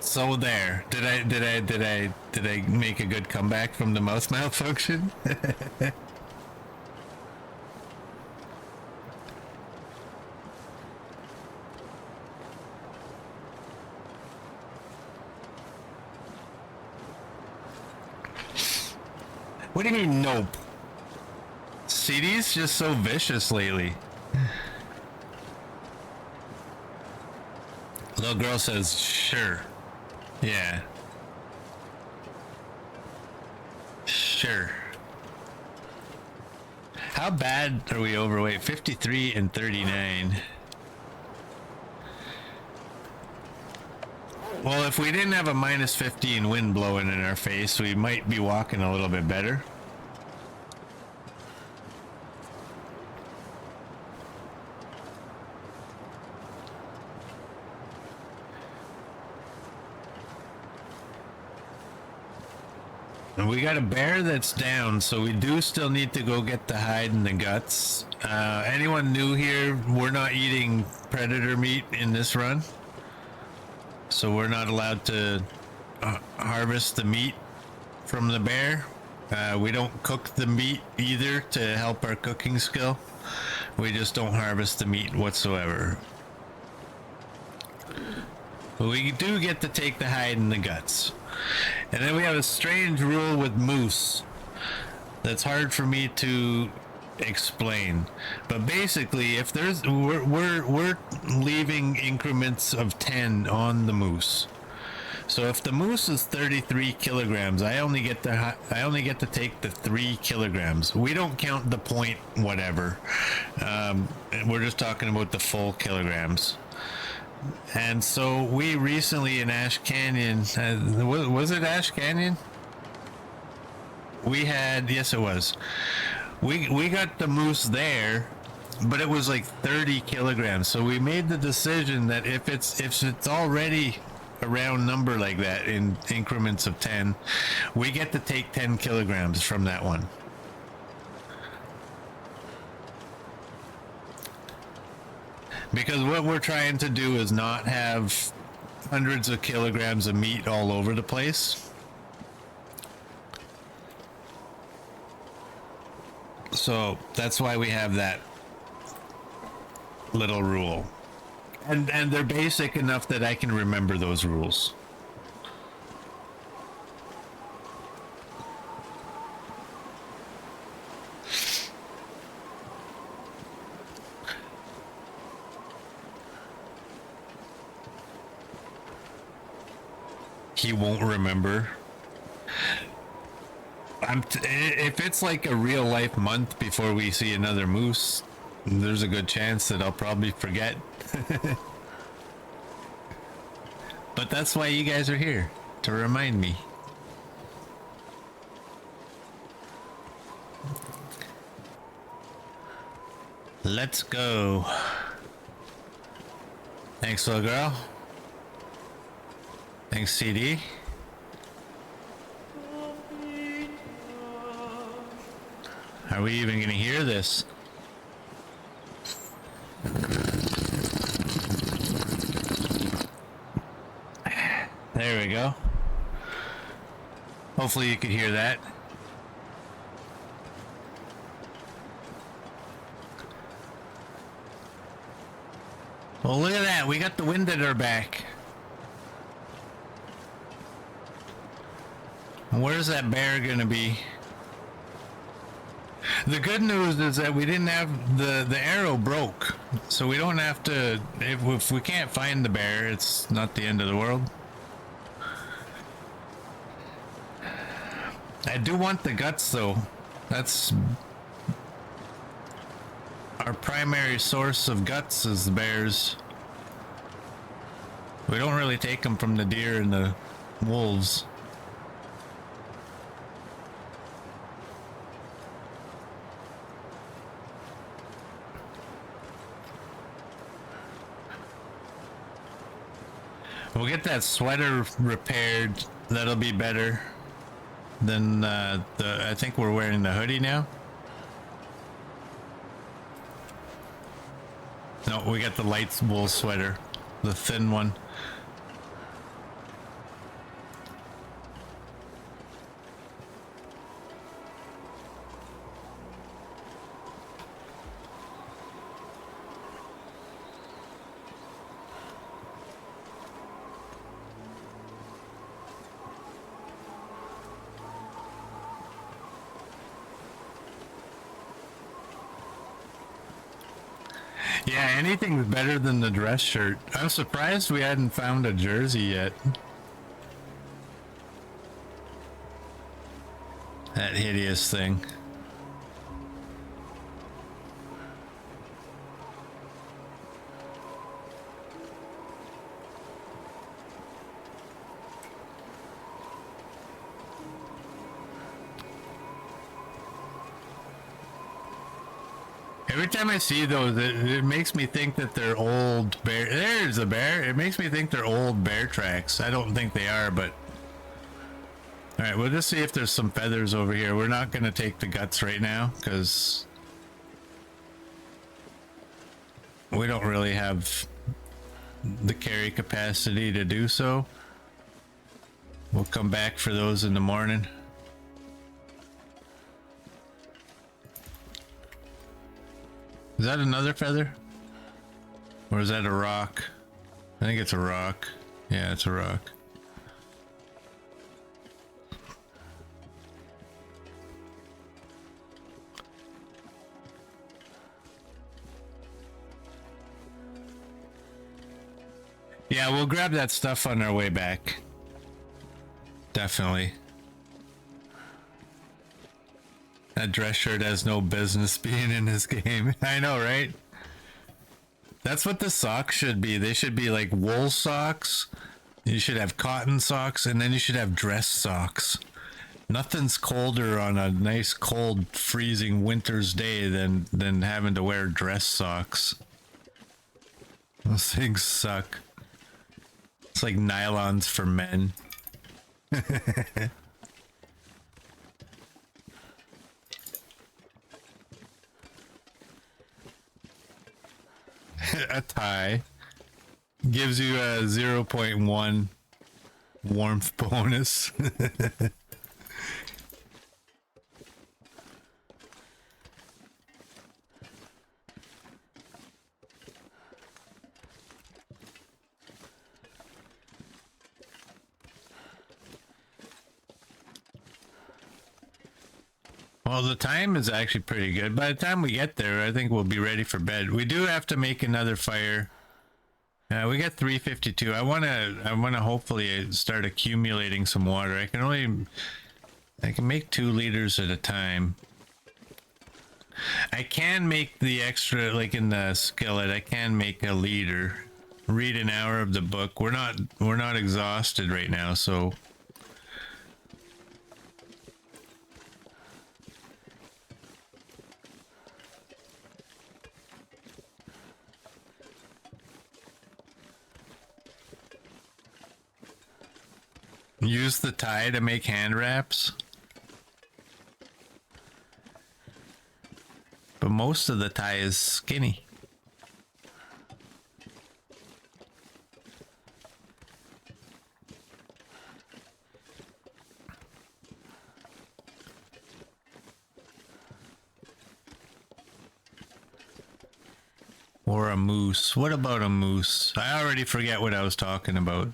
So there. Did I make a good comeback from the mouse malfunction? What do you mean, nope? CD's just so vicious lately. Little girl says, sure. Yeah. Sure. How bad are we overweight? 53 and 39. Well, if we didn't have a minus 15 wind blowing in our face, we might be walking a little bit better. And we got a bear that's down, so we do still need to go get the hide and the guts. Anyone new here, we're not eating predator meat in this run. So we're not allowed to harvest the meat from the bear. We don't cook the meat either to help our cooking skill. We just don't harvest the meat whatsoever. But we do get to take the hide and the guts. And then we have a strange rule with moose that's hard for me to explain. But basically, if we're leaving increments of 10 on the moose. So if the moose is 33 kilograms, I only get to take the 3 kilograms. We don't count the point whatever. We're just talking about the full kilograms. And so we recently in Ash Canyon, was it Ash Canyon? We had, yes it was. We got the moose there, but it was like 30 kilograms. So we made the decision that if it's already a round number like that in increments of 10, we get to take 10 kilograms from that one. Because what we're trying to do is not have hundreds of kilograms of meat all over the place. So that's why we have that little rule. And they're basic enough that I can remember those rules. He won't remember. If it's like a real life month before we see another moose, there's a good chance that I'll probably forget. But that's why you guys are here, to remind me. Let's go. Thanks, little girl. Thanks, CD. Are we even gonna hear this? There we go. Hopefully you could hear that. Well, look at that. We got the wind at our back. Where's that bear gonna be? The good news is that we didn't have the arrow broke, so we don't have to. If we can't find the bear, it's not the end of the world. I do want the guts though. That's our primary source of guts is the bears. We don't really take them from the deer and the wolves. We'll get that sweater repaired. That'll be better than I think we're wearing the hoodie now. No, we got the light wool sweater, the thin one. Yeah, anything's better than the dress shirt. I'm surprised we hadn't found a jersey yet. That hideous thing. Every time I see those, it makes me think that they're old bear. There's a bear. It makes me think they're old bear tracks. I don't think they are, but... Alright, we'll just see if there's some feathers over here. We're not going to take the guts right now, because... we don't really have the carry capacity to do so. We'll come back for those in the morning. Is that another feather? Or is that a rock? I think it's a rock. Yeah, it's a rock. Yeah, we'll grab that stuff on our way back. Definitely. That dress shirt has no business being in this game. I know, right? That's what the socks should be. They should be like wool socks. You should have cotton socks, and then you should have dress socks. Nothing's colder on a nice cold freezing winter's day than having to wear dress socks. Those things suck. It's like nylons for men. A tie gives you a 0.1 warmth bonus. Well, the time is actually pretty good. By the time we get there, I think we'll be ready for bed. We do have to make another fire. We got 352. I wanna hopefully start accumulating some water. I can make 2 liters at a time. I can make the extra, like in the skillet. I can make a liter. Read an hour of the book. We're not exhausted right now, so. Use the tie to make hand wraps. But most of the tie is skinny. Or a moose. What about a moose? I already forget what I was talking about.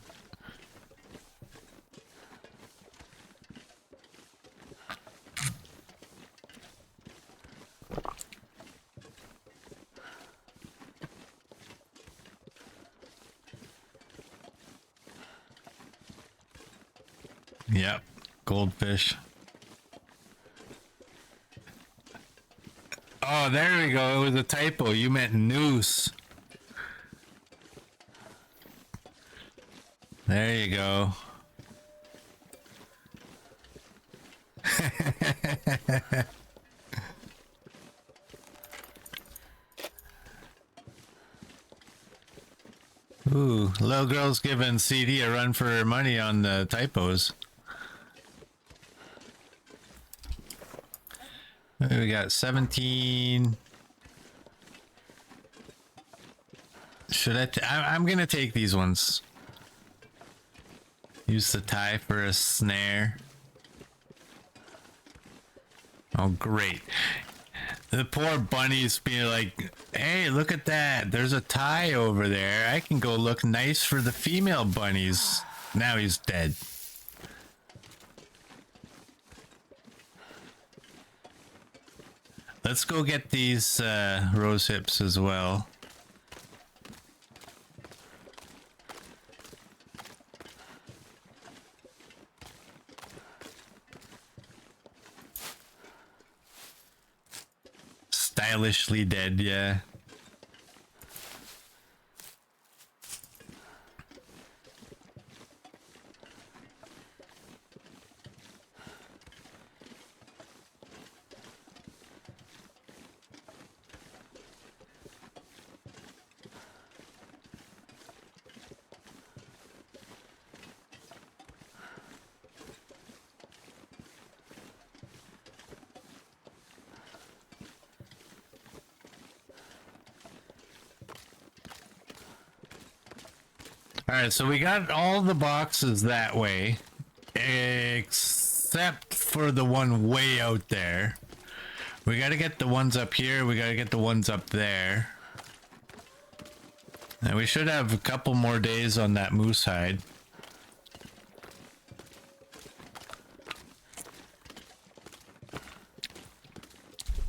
Yep, goldfish. Oh, there we go. It was a typo. You meant noose. There you go. Ooh, little girl's giving CD a run for her money on the typos. We got 17. Should I'm gonna take these ones. Use the tie for a snare. Oh, great. The poor bunny's being like, hey, look at that. There's a tie over there. I can go look nice for the female bunnies. Now he's dead. Let's go get these rose hips as well. Stylishly dead, yeah. Alright, so we got all the boxes that way, except for the one way out there. We gotta get the ones up here, we gotta get the ones up there. And we should have a couple more days on that moose hide.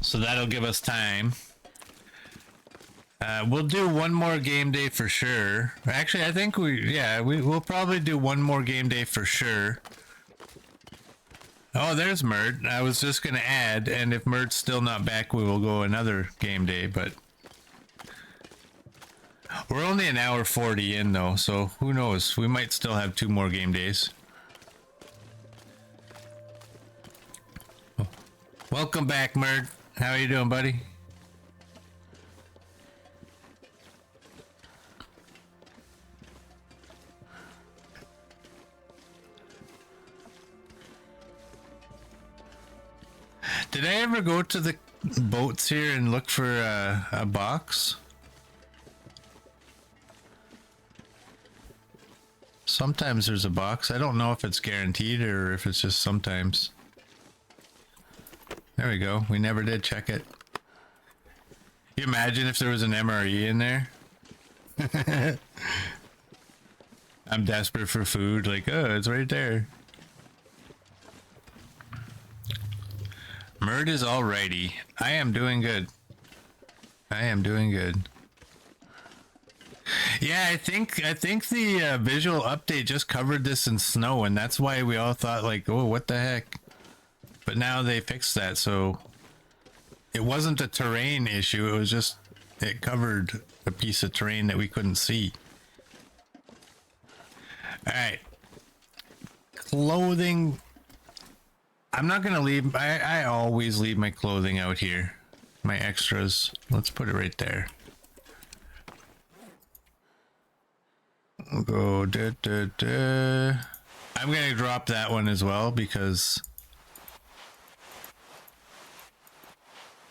So that'll give us time. We'll do one more game day for sure. Actually, I think we'll probably do one more game day for sure. Oh, there's Mert. I was just gonna add, and if Mert's still not back, we will go another game day, but we're only an hour 40 in though, so who knows? We might still have 2 more game days. Welcome back, Murd. How are you doing, buddy? Did I ever go to the boats here and look for a box? Sometimes there's a box. I don't know if it's guaranteed or if it's just sometimes. There we go. We never did check it. You imagine if there was an MRE in there? I'm desperate for food. Like, oh, it's right there. Murd is alrighty. I am doing good. I am doing good. Yeah, I think the visual update just covered this in snow, and that's why we all thought like, oh, what the heck? But now they fixed that, so it wasn't a terrain issue. It was just it covered a piece of terrain that we couldn't see. All right, clothing. I'm not gonna leave. I always leave my clothing out here, my extras. Let's put it right there. We'll go I'm gonna drop that one as well because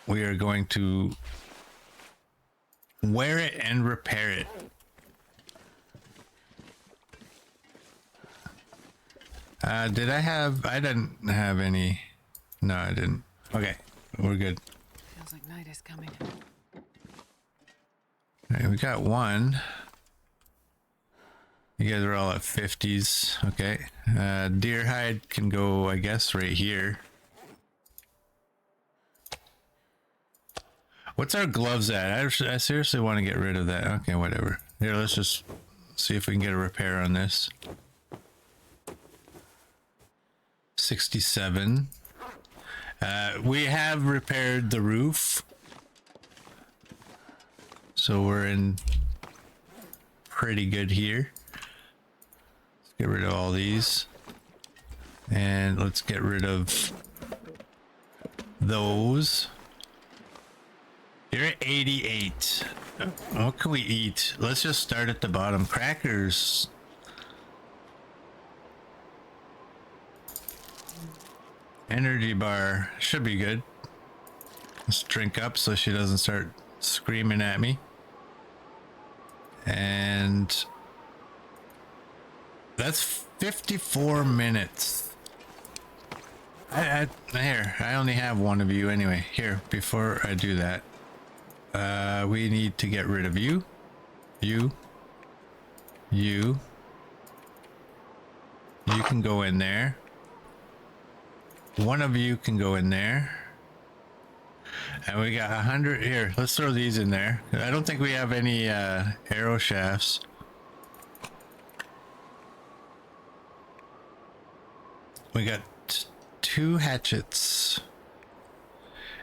we are going to wear it and repair it. Did I have? I didn't have any. No, I didn't. Okay, we're good. Feels like night is coming. All right, we got one. You guys are all at 50s. Okay. Deer hide can go, I guess, right here. What's our gloves at? I seriously want to get rid of that. Okay, whatever. Here, let's just see if we can get a repair on this. 67. We have repaired the roof. So we're in pretty good here. Let's get rid of all these. And let's get rid of those. You're at 88. What can we eat? Let's just start at the bottom. Crackers. Energy bar. Should be good. Let's drink up so she doesn't start screaming at me. And that's 54 minutes. Here, I only have one of you anyway. Here, before I do that, we need to get rid of you. You can go in there. One of you can go in there. And we got 100 here. Let's throw these in there. I don't think we have any arrow shafts. We got 2 hatchets.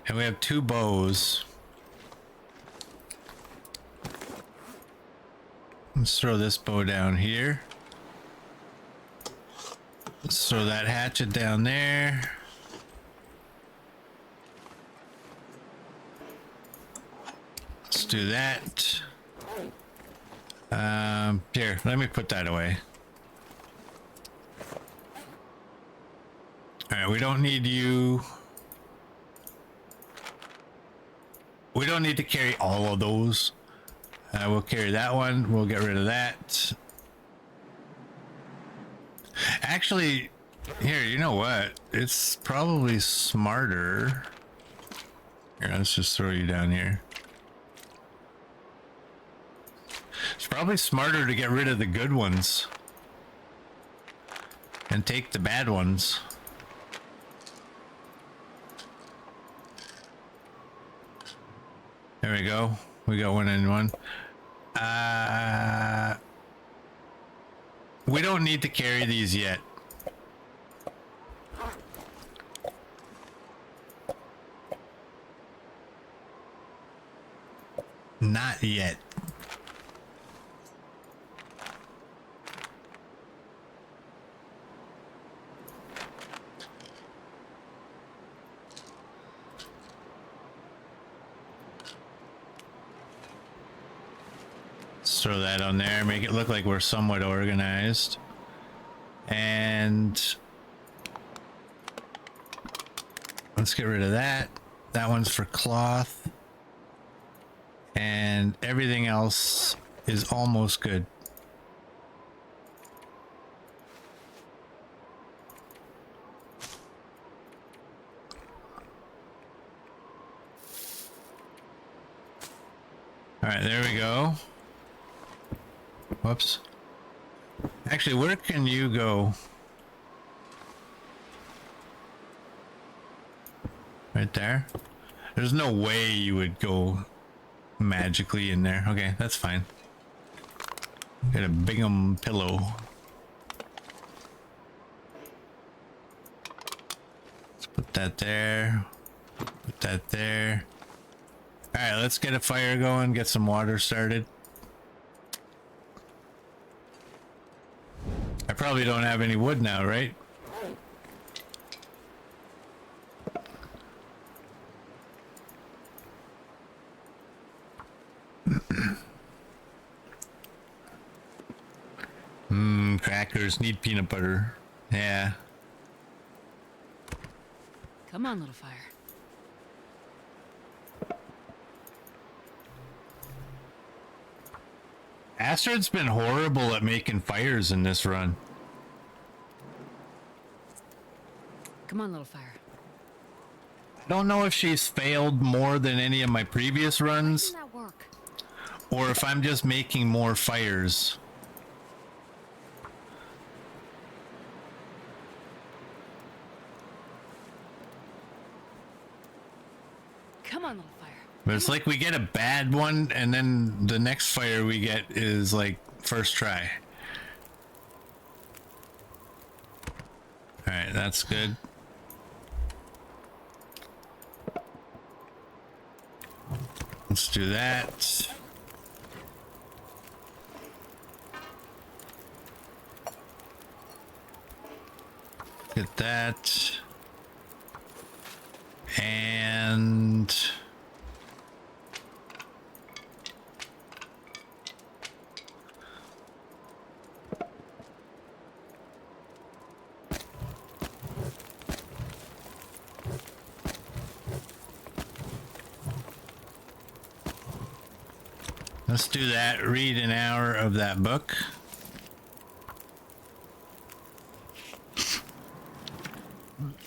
And we have 2 bows. Let's throw this bow down here. Let's throw that hatchet down there. Let's do that. Here, let me put that away. All right, we don't need you. We don't need to carry all of those. We'll carry that one. We'll get rid of that. Actually, here, you know what? It's probably smarter. Here, let's just throw you down here. It's probably smarter to get rid of the good ones and take the bad ones. There we go. We got one and one. We don't need to carry these yet. Not yet. Let's throw that on there, make it look like we're somewhat organized. And let's get rid of that. That one's for cloth. And everything else is almost good. All right, there we go. Whoops. Actually, where can you go? Right there? There's no way you would go magically in there. Okay, that's fine. Get a Bingham pillow. Let's put that there. Put that there. Alright, let's get a fire going, get some water started. I probably don't have any wood now, right? Crackers need peanut butter. Yeah. Come on, little fire. Astrid's been horrible at making fires in this run. Come on, little fire. I don't know if she's failed more than any of my previous runs, Doesn't that work? or if I'm just making more fires. Come on, little fire. But it's like we get a bad one, and then the next fire we get is like first try. Alright, that's good. Let's do that. Get that. And let's do that. Read an hour of that book.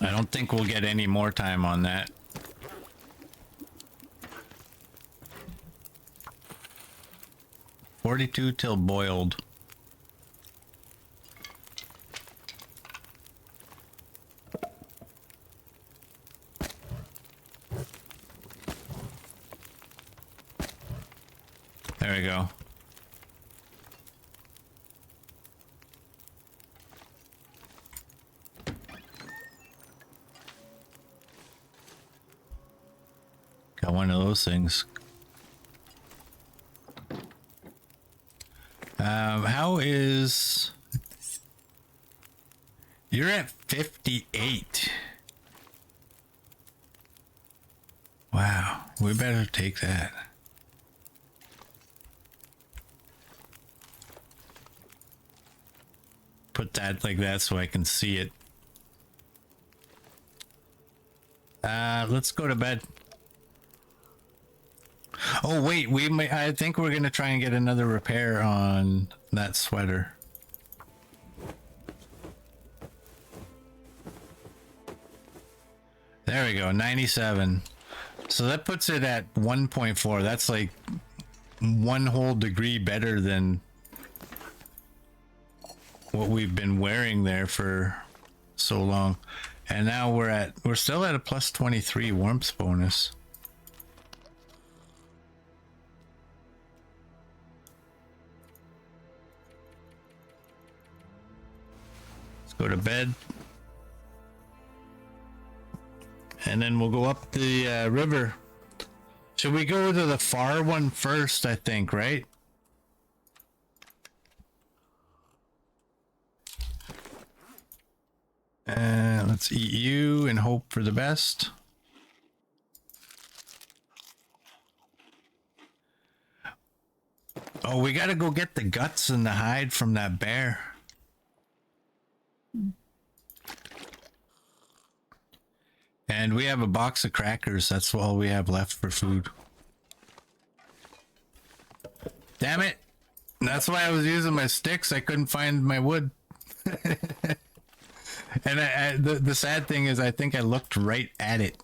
I don't think we'll get any more time on that. "42 till boiled." There we go. Got one of those things. How is... You're at 58. Wow, we better take that. Put that like that so I can see it. Let's go to bed. Oh wait, I think we're gonna try and get another repair on that sweater. There we go, 97. So that puts it at 1.4. That's like one whole degree better than what we've been wearing there for so long. And now we're still at a plus 23 warmth bonus. Let's go to bed. And then we'll go up the river. Should we go to the far one first, I think, right? Let's eat you and hope for the best. Oh, we gotta go get the guts and the hide from that bear. And we have a box of crackers. That's all we have left for food. Damn it. That's why I was using my sticks. I couldn't find my wood. And the sad thing is I think I looked right at it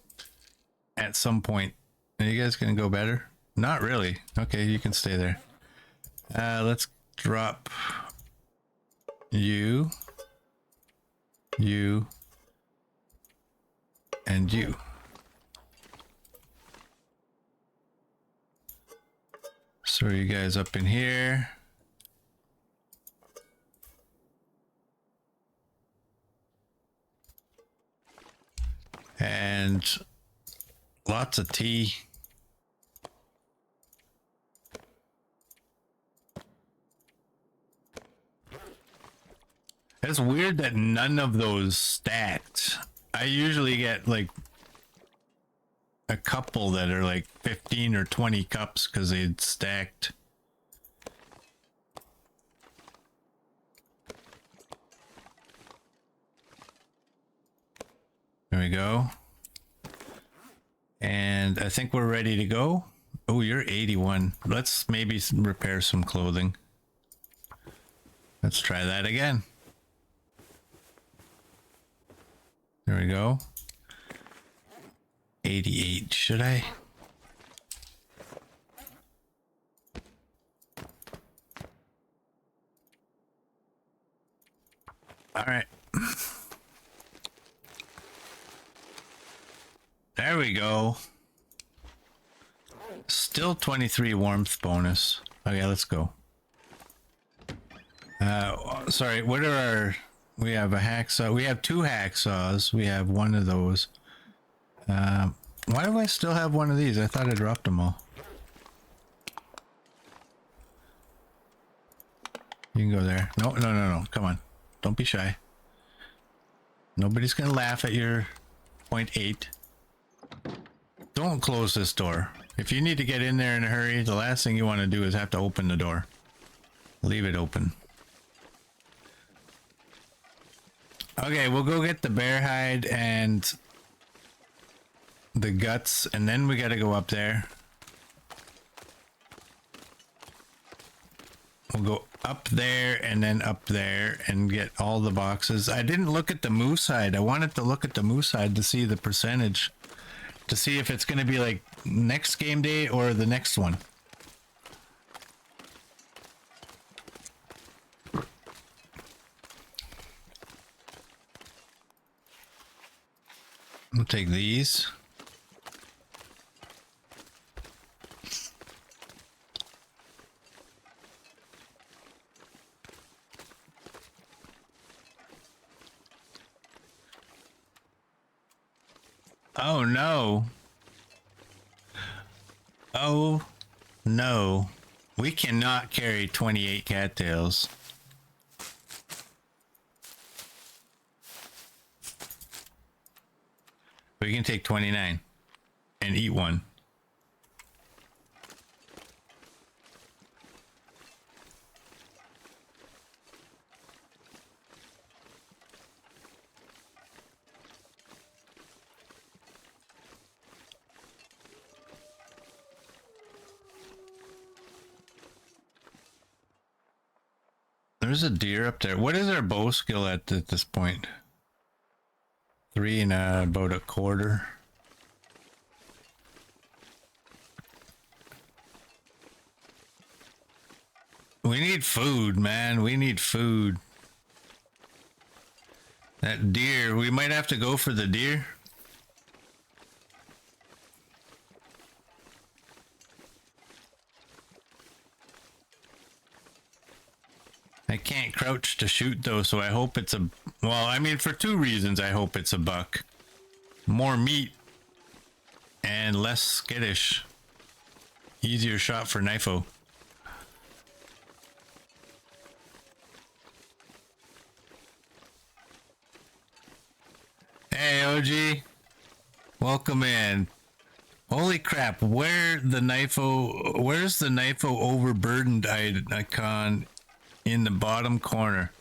at some point. Are you guys gonna go better? Not really. Okay, you can stay there. Let's drop you, and you. So you guys up in here. And lots of tea. It's weird that none of those stacked. I usually get like a couple that are like 15 or 20 cups because they'd stacked. There we go. And I think we're ready to go. Oh, you're 81. Let's maybe repair some clothing. Let's try that again. There we go. 88. Should I? All right. There we go. Still 23 warmth bonus. Okay, let's go. Sorry, what are our... We have a hacksaw. We have 2 hacksaws. We have one of those. Why do I still have one of these? I thought I dropped them all. You can go there. No, no, no, no. Come on. Don't be shy. Nobody's gonna laugh at your 0.8. Don't close this door. If you need to get in there in a hurry, the last thing you want to do is have to open the door. Leave it open. Okay, we'll go get the bear hide and the guts, and then we gotta go up there. We'll go up there and then up there and get all the boxes. I didn't look at the moose hide. I wanted to look at the moose hide to see the percentage, to see if it's gonna be like next game day or the next one. We'll take these. Oh no. Oh no. We cannot carry 28 cattails. We can take 29 and eat one. There's a deer up there. What is our bow skill at this point? 3 and about a quarter. We need food, man. We need food. That deer, we might have to go for the deer. I can't crouch to shoot though, so I hope it's a... Well, I mean, for 2 reasons I hope it's a buck. More meat and less skittish. Easier shot for knifo. Hey, OG. Welcome in. Holy crap, where's the Knifo overburdened icon in the bottom corner?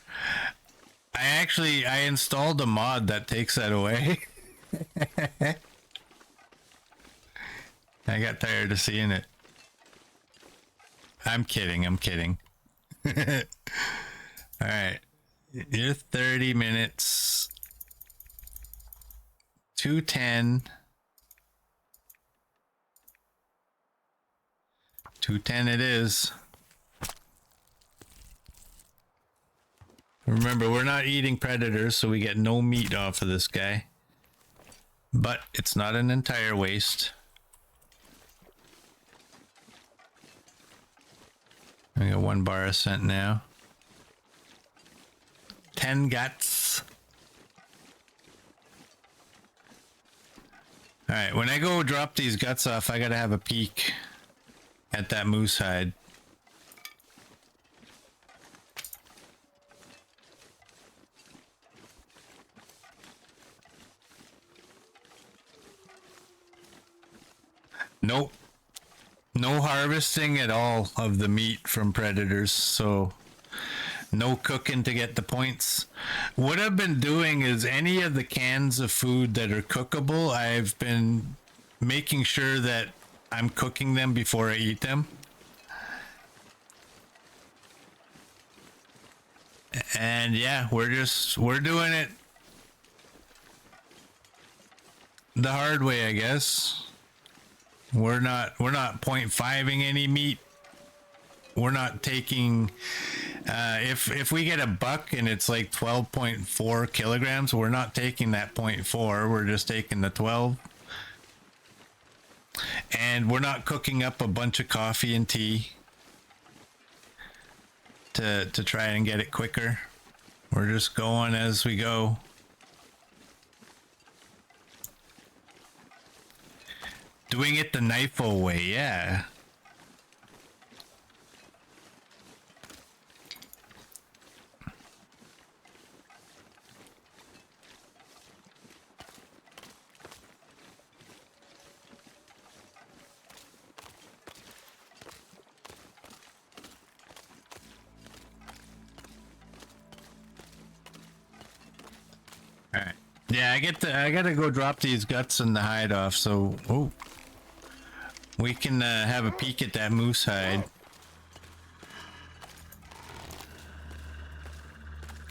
I installed a mod that takes that away. I got tired of seeing it. I'm kidding. Alright. You're 30 minutes. 210. 210 it is. Remember, we're not eating predators, so we get no meat off of this guy. But it's not an entire waste. I got 1 bar of scent now. 10 guts. Alright, when I go drop these guts off, I gotta have a peek at that moose hide. Nope. No harvesting at all of the meat from predators, so no cooking to get the points. What I've been doing is any of the cans of food that are cookable, I've been making sure that I'm cooking them before I eat them. And yeah, we're doing it the hard way, I guess. We're not 0.5ing any meat. We're not taking if we get a buck and it's like 12.4 kilograms, we're not taking that 0.4, we're just taking the 12. And we're not cooking up a bunch of coffee and tea to try and get it quicker. We're just going as we go. Doing it the Knifo way, yeah. Alright. Yeah, I gotta go drop these guts and the hide off, so we can have a peek at that moose hide.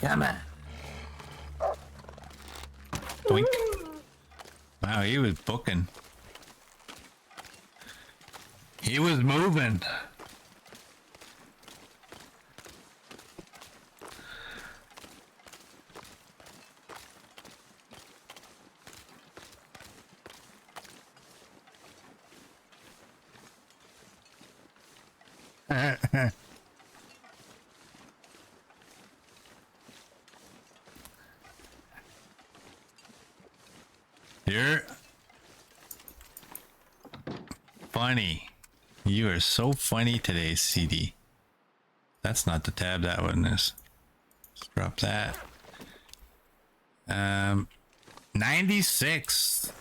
Come on. Doink. Wow, he was booking. He was moving. You're funny. You are so funny today, CD. That's not the tab that one is. Let's drop that. 96.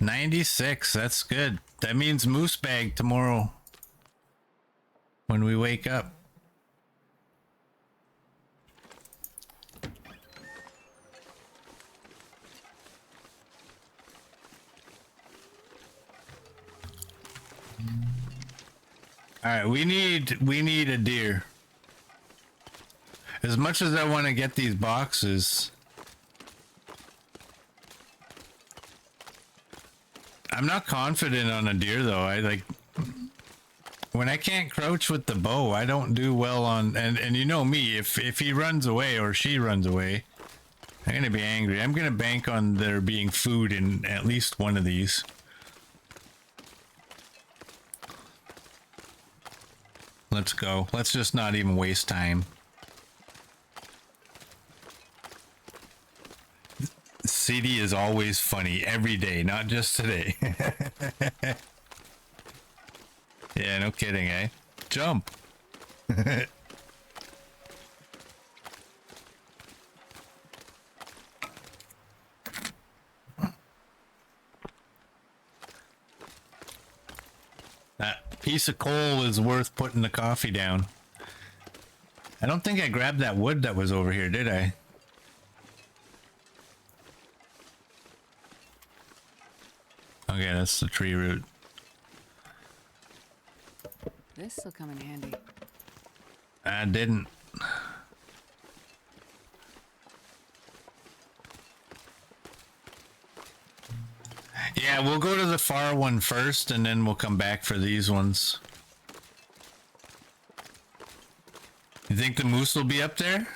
96, that's good. That means moose bag tomorrow when we wake up. All right, we need a deer. As much as I want to get these boxes, I'm not confident on a deer though. I like when I can't crouch with the bow, I don't do well on, and you know me, if he runs away or she runs away, I'm gonna be angry. I'm gonna bank on there being food in at least one of these. Let's go. Let's just not even waste time. CD is always funny every day, not just today. Yeah, no kidding, eh? Jump. piece of coal is worth putting the coffee down. I don't think I grabbed that wood that was over here, did I? Okay, that's the tree root. This'll come in handy. I didn't. Yeah, we'll go to the far one first, and then we'll come back for these ones. You think the moose will be up there?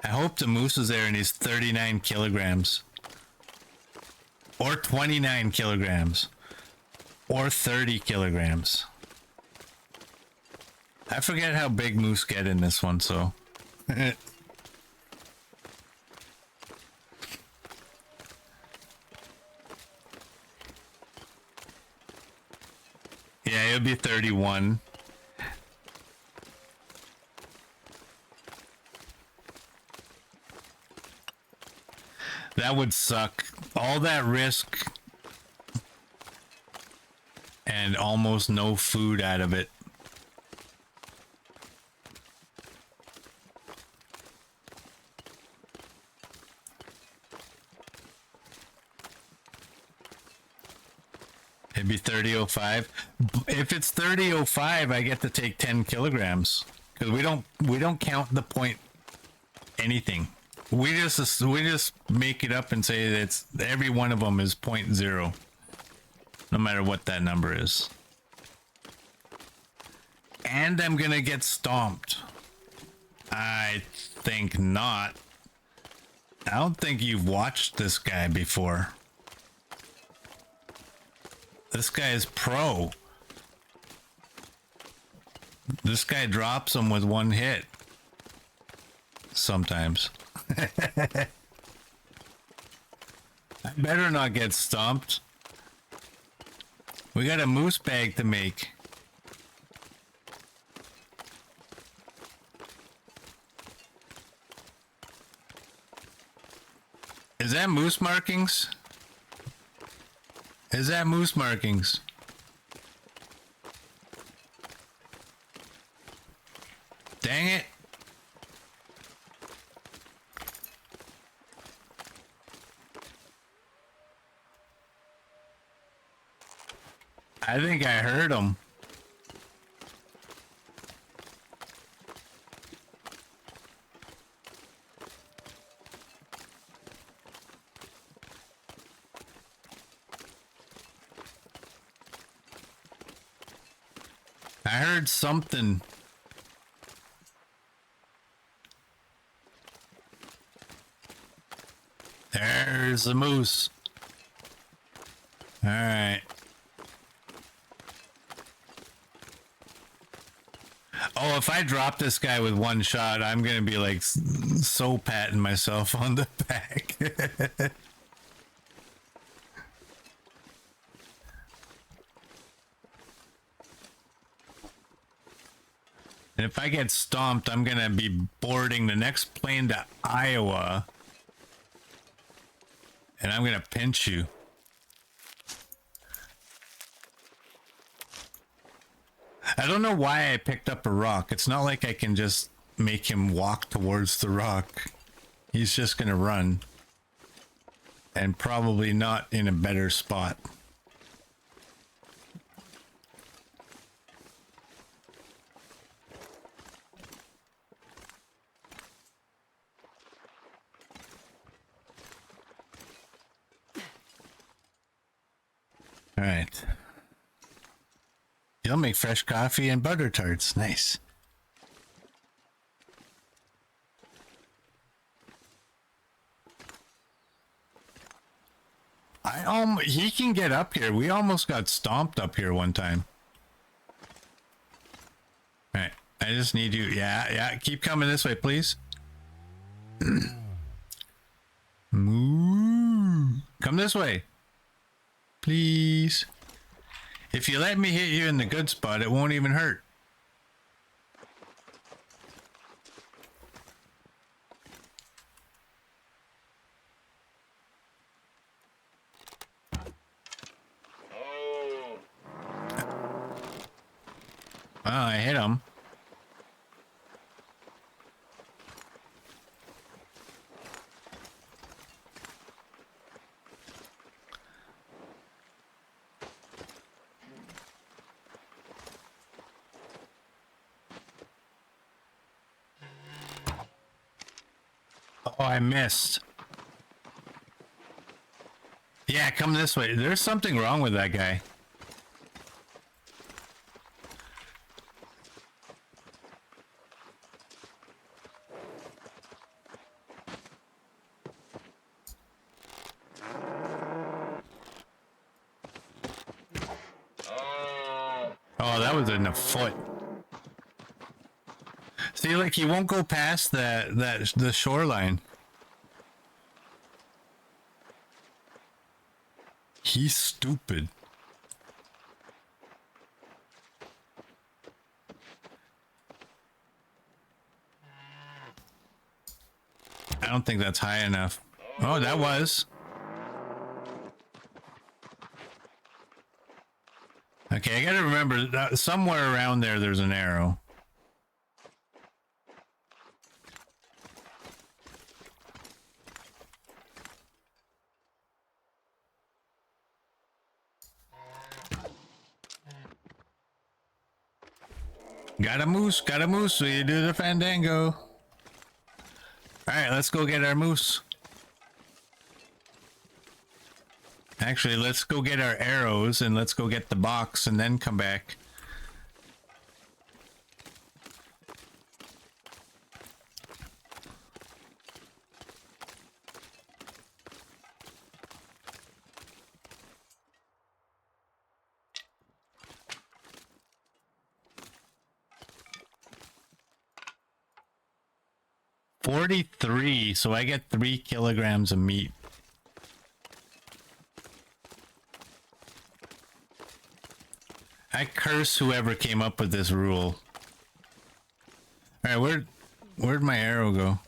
I hope the moose is there and he's 39 kilograms. Or 29 kilograms. Or 30 kilograms. I forget how big moose get in this one, so... Yeah, it'll be 31. That would suck. All that risk and almost no food out of it. It'd be 30.05. If it's 30.05, I get to take 10 kilograms because we don't count the point anything. We just make it up and say that it's every one of them is 0.0, no matter what that number is. And I'm gonna get stomped. I think not. I don't think you've watched this guy before. This guy is pro. This guy drops them with one hit. Sometimes. I better not get stomped. We got a moose bag to make. Is that moose markings? Is that moose markings? Dang it. I think I heard him. I heard something. There's the moose. All right. Oh, if I drop this guy with one shot, I'm gonna be like so patting myself on the back. And if I get stomped, I'm gonna be boarding the next plane to Iowa. And I'm gonna pinch you. I don't know why I picked up a rock. It's not like I can just make him walk towards the rock. He's just gonna run. And probably not in a better spot. All right. You'll make fresh coffee and butter tarts. Nice. He can get up here. We almost got stomped up here one time. All right. I just need you. Yeah. Keep coming this way, please. Moo. Come this way. Please. If you let me hit you in the good spot, it won't even hurt. Oh, I hit him. Oh, I missed. Yeah, come this way. There's something wrong with that guy. Oh, that was in the foot. See, like, he won't go past the shoreline. He's stupid. I don't think that's high enough. Oh, that was. Okay, I gotta remember that somewhere around there, there's an arrow. Got a moose, so you do the fandango. Alright, let's go get our moose. Actually, let's go get our arrows and let's go get the box and then come back. $43, so I get 3 kilograms of meat. I curse whoever came up with this rule. Alright, where'd my arrow go?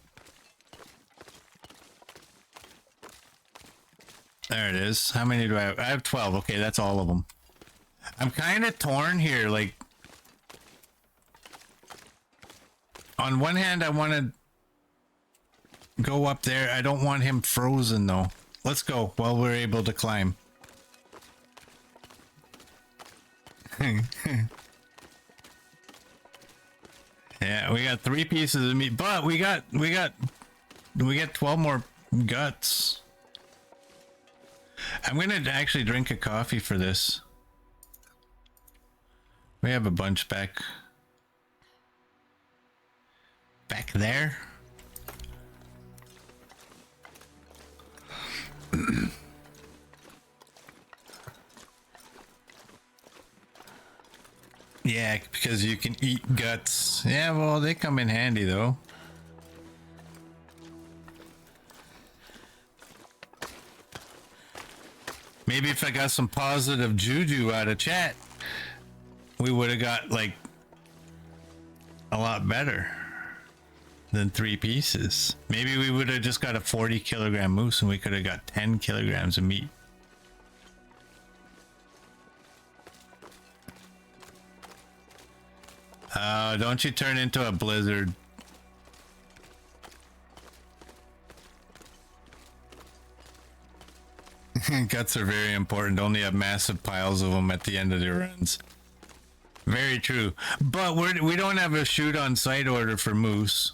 There it is. How many do I have? I have 12. Okay, that's all of them. I'm kind of torn here. Like, on one hand, I want to go up there. I don't want him frozen, though. Let's go while we're able to climb. Yeah, we got 3 pieces of meat, but we got 12 more guts. I'm gonna actually drink a coffee for this. We have a bunch back there. Yeah, because you can eat guts. Yeah, well, they come in handy though. Maybe if I got some positive juju out of chat, we would have got like a lot better than 3 pieces. Maybe we would have just got a 40 kilogram moose and we could have got 10 kilograms of meat. Don't you turn into a blizzard. Guts are very important. Only have massive piles of them at the end of the runs. Very true. But we don't have a shoot on sight order for moose.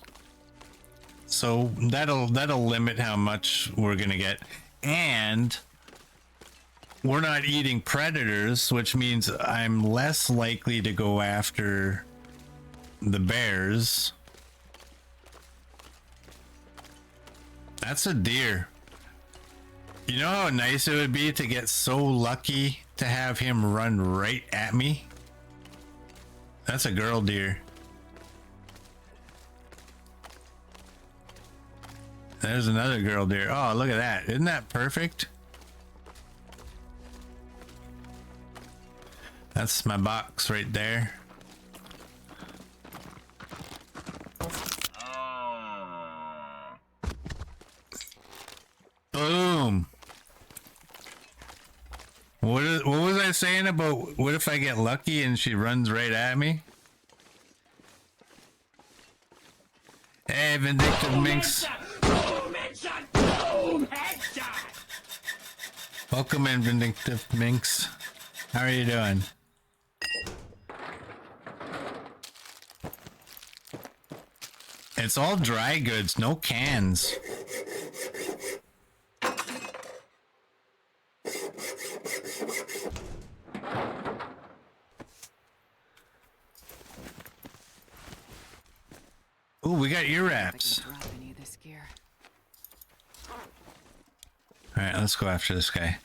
So that'll limit how much we're gonna get. And we're not eating predators, which means I'm less likely to go after the bears. That's a deer. You know how nice it would be to get so lucky to have him run right at me? That's a girl deer. There's another girl deer. Oh, look at that. Isn't that perfect? That's my box right there. Boom. What was I saying about what if I get lucky and she runs right at me? Hey, Vindictive Minx. Welcome in, Vindictive Minx. How are you doing? It's all dry goods, no cans. Ooh, we got ear wraps. Drop any of this gear. Alright, let's go after this guy.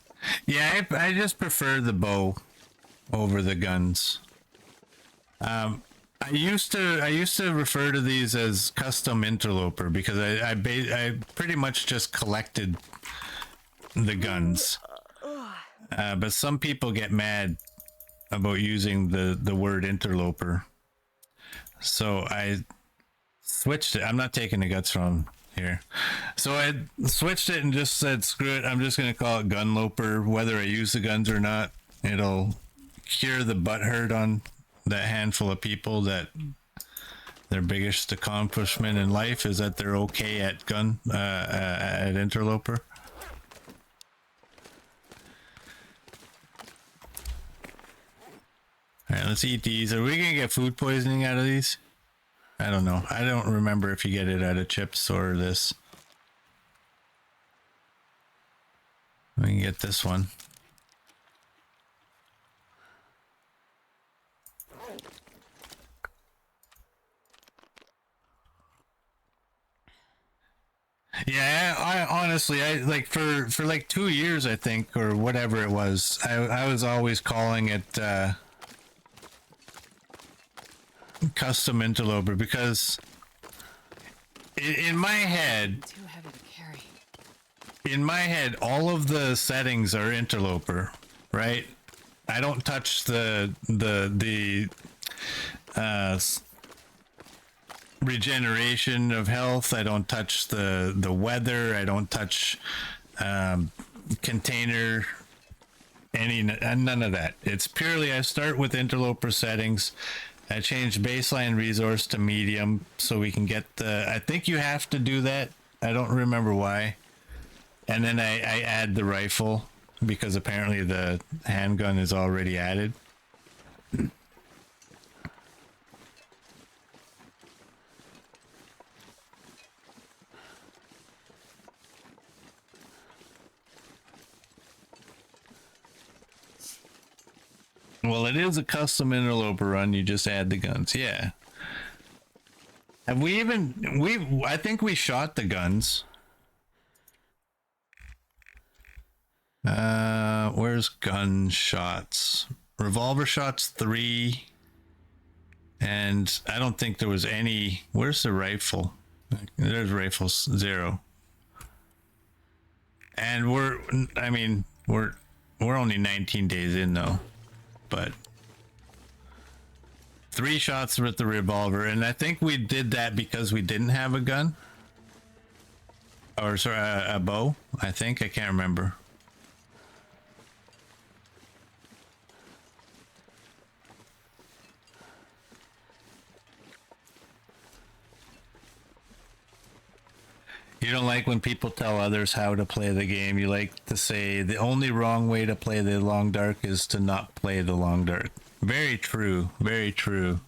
Yeah, I just prefer the bow over the guns. I used to refer to these as custom interloper because I pretty much just collected the guns. But some people get mad about using the word interloper. So I switched it. I'm not taking the guts from here. So I switched it and just said, screw it. I'm just going to call it Gunloper. Whether I use the guns or not, it'll cure the butthurt on that handful of people that their biggest accomplishment in life is that they're okay at at interloper. All right, let's eat these. Are we gonna get food poisoning out of these? I don't know. I don't remember if you get it out of chips or this. We can get this one. Yeah, I honestly, I like for like 2 years, I think, or whatever it was, I was always calling it custom interloper because in my head, Too heavy to carry. in my head, all of the settings are interloper, right? I don't touch the regeneration of health. I don't touch the weather. I don't touch container, none of that. It's purely I start with interloper settings. I change baseline resource to medium so we can get I think you have to do that. I don't remember why. And then I add the rifle because apparently the handgun is already added. Well, it is a custom interloper run. You just add the guns. Yeah. Have we even... I think we shot the guns. Where's gun shots? Revolver shots 3. And I don't think there was any... Where's the rifle? There's rifles 0. And we're only 19 days in though. But 3 shots with the revolver, and I think we did that because we didn't have a gun, or sorry, a bow. I think I can't remember. You don't like when people tell others how to play the game. You like to say the only wrong way to play the long dark is to not play the long dark. Very true. Very true.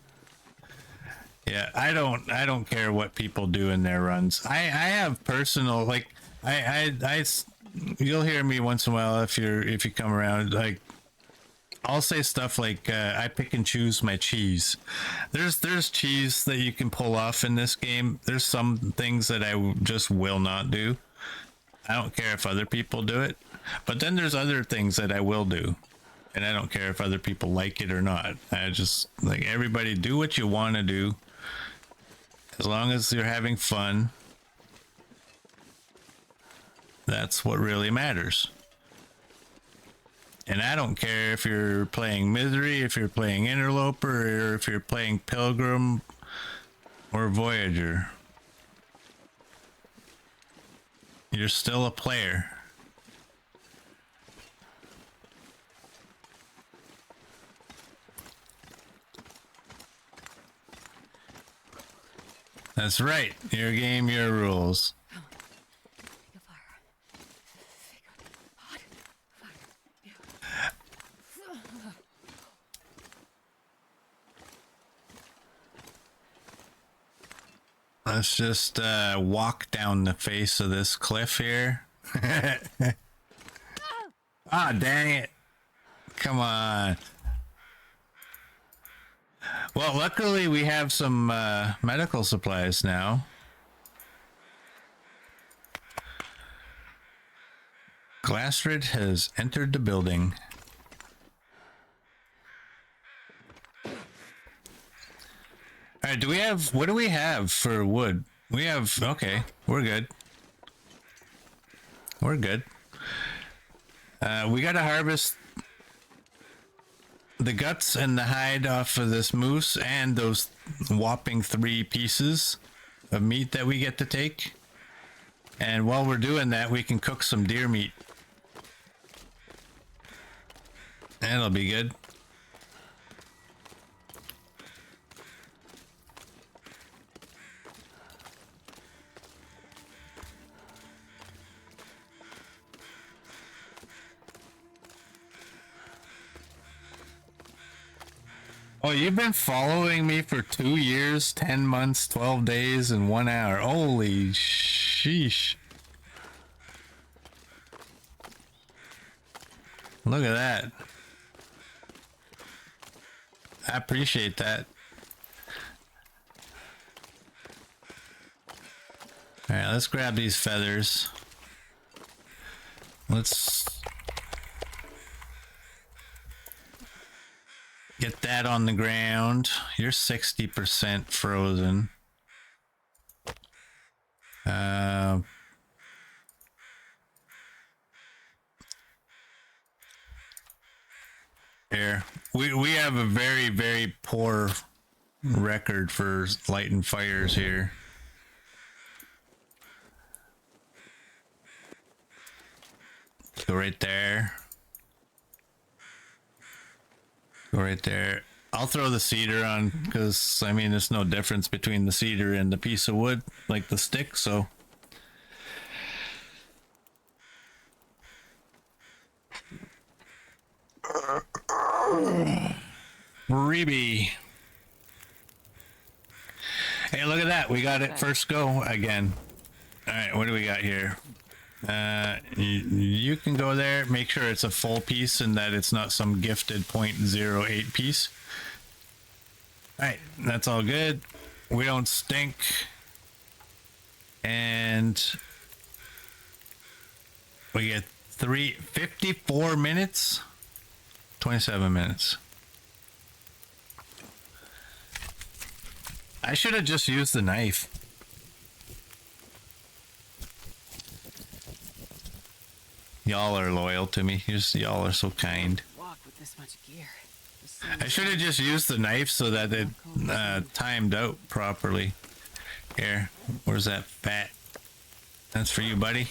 Yeah, I don't care what people do in their runs. I have personal, like, you'll hear me once in a while if you come around, like, I'll say stuff like I pick and choose my cheese. There's cheese that you can pull off in this game. There's some things that I just will not do. I don't care if other people do it, but then there's other things that I will do, and I don't care if other people like it or not. I just like everybody do what you want to do, as long as you're having fun. That's what really matters. And I don't care if you're playing Misery, if you're playing Interloper, or if you're playing Pilgrim or Voyager. You're still a player. That's right. Your game, your rules. Pick a fire. Pick a hot fire. Let's just walk down the face of this cliff here. Ah, dang it. Come on. Well, luckily we have some medical supplies now. Glassrid has entered the building. All right, do we have, what do we have for wood? We have, okay, we're good. We're good. We got to harvest the guts and the hide off of this moose and those whopping 3 pieces of meat that we get to take. And while we're doing that, we can cook some deer meat. That'll be good. Oh, you've been following me for 2 years, 10 months, 12 days, and 1 hour. Holy sheesh. Look at that. I appreciate that. Alright, let's grab these feathers. Let's get that on the ground. You're 60% frozen. Here. We have a very, very poor record for lighting fires here. Go right there. Go right there. I'll throw the cedar on because, I mean, there's no difference between the cedar and the piece of wood, like the stick, so. Freebie. Hey, look at that. We got it first go again. All right, what do we got here? You can go there. Make sure it's a full piece and that it's not some gifted 0.08 piece. All right, that's all good. We don't stink. And we get 54 minutes, 27 minutes. I should have just used the knife. Y'all are loyal to me. Y'all are so kind. Walk with this much gear. I should have just used the knife so that it timed out properly. Here, where's that fat? That's for you, buddy.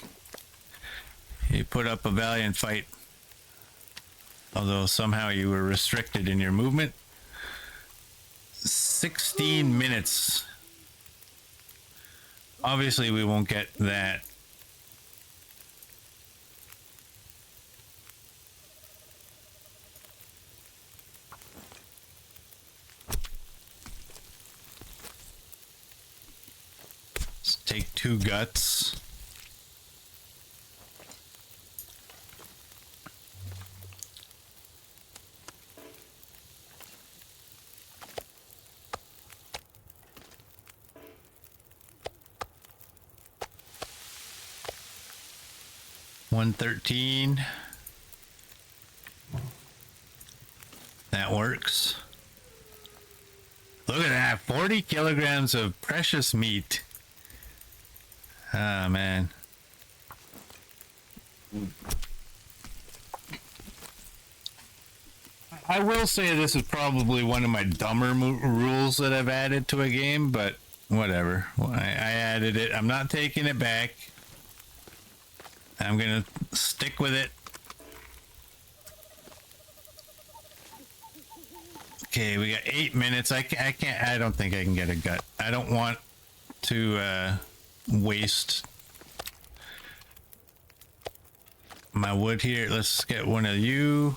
You put up a valiant fight. Although somehow you were restricted in your movement. 16 minutes. Obviously, we won't get that. Let's take 2 guts. $113. That works. Look at that, 40 kilograms of precious meat. Ah, man. I will say this is probably one of my dumber rules that I've added to a game, but whatever. Well, I added it. I'm not taking it back. I'm gonna stick with it. Okay, we got 8 minutes. I don't think I can get a gut. I don't want to waste my wood here. Let's get one of you.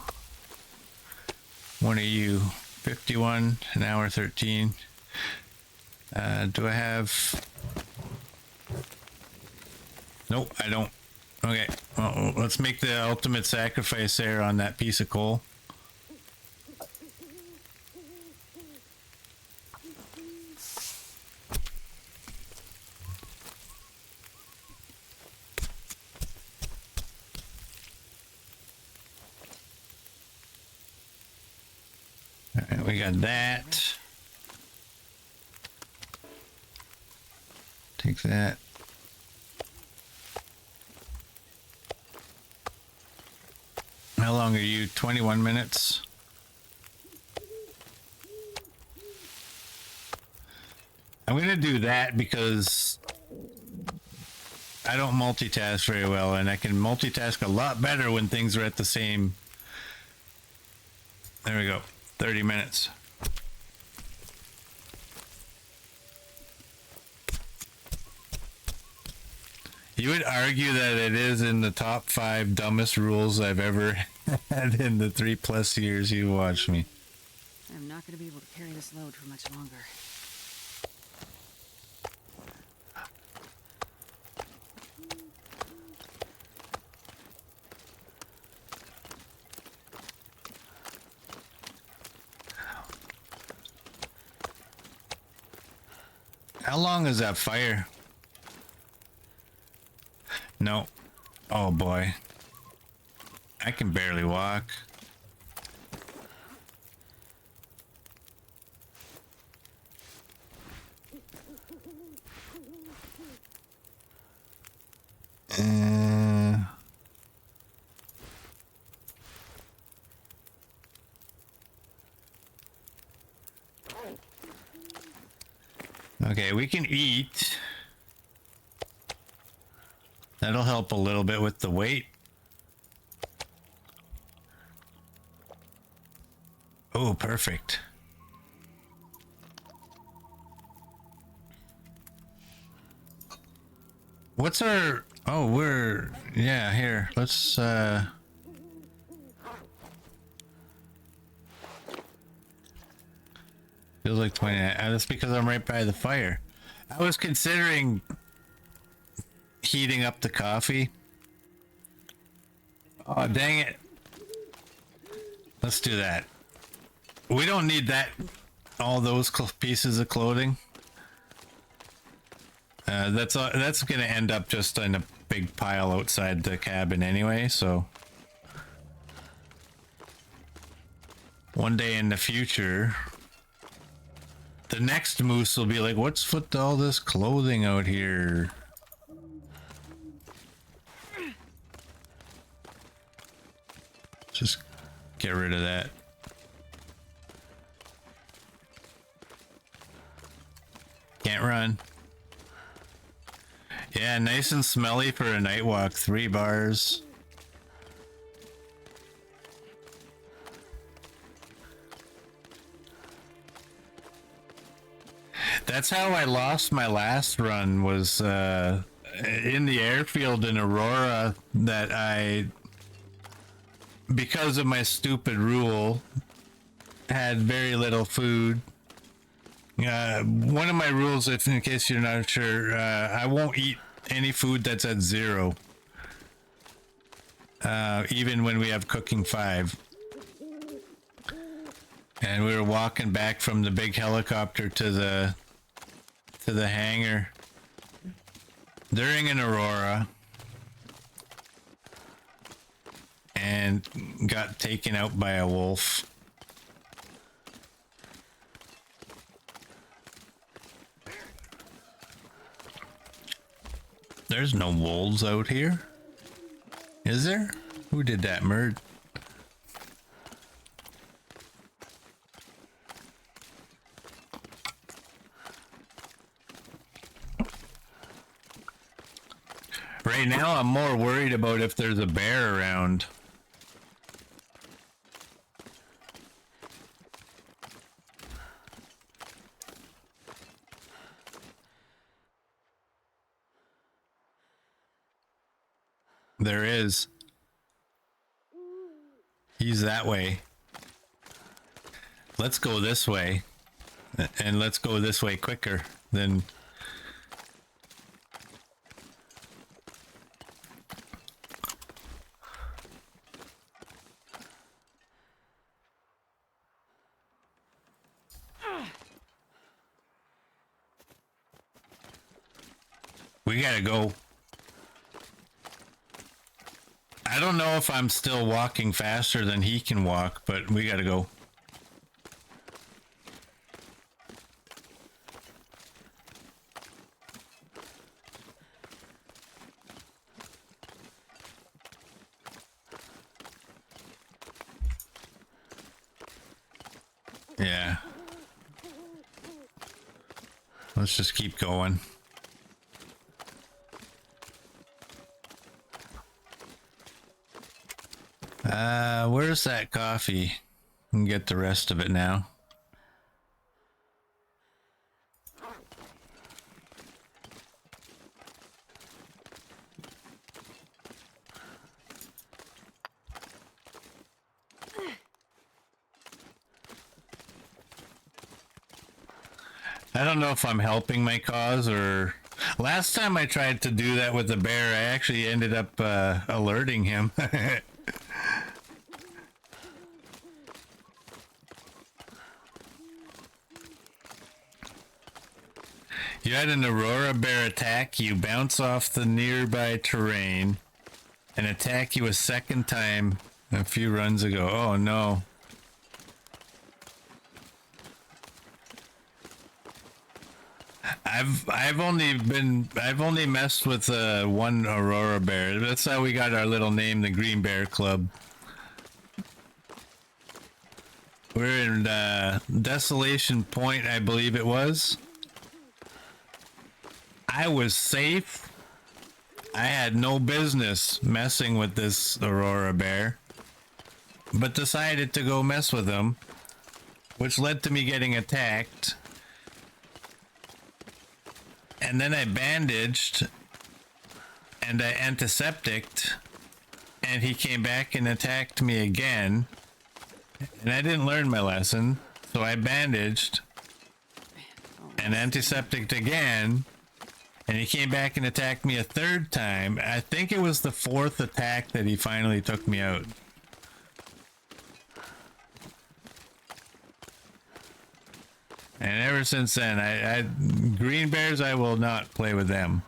51 an hour 13. Do I have? Nope, I don't. Okay, well, let's make the ultimate sacrifice there on that piece of coal. All right, we got that. Take that. How long are you? 21 minutes? I'm going to do that because I don't multitask very well, and I can multitask a lot better when things are at the same. There we go. 30 minutes. You would argue that it is in the top 5 dumbest rules I've ever had in the 3+ years you watched me. I'm not going to be able to carry this load for much longer. How long is that fire? No. Oh boy. I can barely walk. Okay, we can eat. That'll help a little bit with the weight. Oh, perfect. What's our... Oh, we're... Yeah, here. Let's, Feels like 20. That's because I'm right by the fire. I was considering heating up the coffee. Oh, dang it. Let's do that. We don't need that. All those pieces of clothing. That's going to end up just in a big pile outside the cabin anyway, so. One day in the future, the next moose will be like, what's with all this clothing out here? Just get rid of that. Can't run. Yeah, nice and smelly for a night walk. 3 bars. That's how I lost my last run, was in the airfield in Aurora, that I, because of my stupid rule, had very little food. One of my rules, if in case you're not sure, I won't eat any food that's at 0. Even when we have cooking 5. And we were walking back from the big helicopter to the hangar during an aurora and got taken out by a wolf. There's no wolves out here. Is there? Who did that, Murd? Right now, I'm more worried about if there's a bear around. There is. He's that way. Let's go this way. And let's go this way quicker than... We gotta go. I don't know if I'm still walking faster than he can walk, but we gotta go. Yeah. Let's just keep going. Where's that coffee? We can get the rest of it now. I don't know if I'm helping my cause or... Last time I tried to do that with the bear, I actually ended up alerting him. You had an Aurora bear attack you, bounce off the nearby terrain, and attack you a second time a few runs ago. Oh no. I've only messed with one Aurora bear. That's how we got our little name, the Green Bear Club. We're in Desolation Point, I believe it was. I was safe. I had no business messing with this Aurora bear, but decided to go mess with him, which led to me getting attacked. And then I bandaged and I antisepticed, and he came back and attacked me again. And I didn't learn my lesson, so I bandaged and antisepticed again. And he came back and attacked me a third time. I think it was the fourth attack that he finally took me out. And ever since then, I green bears, I will not play with them.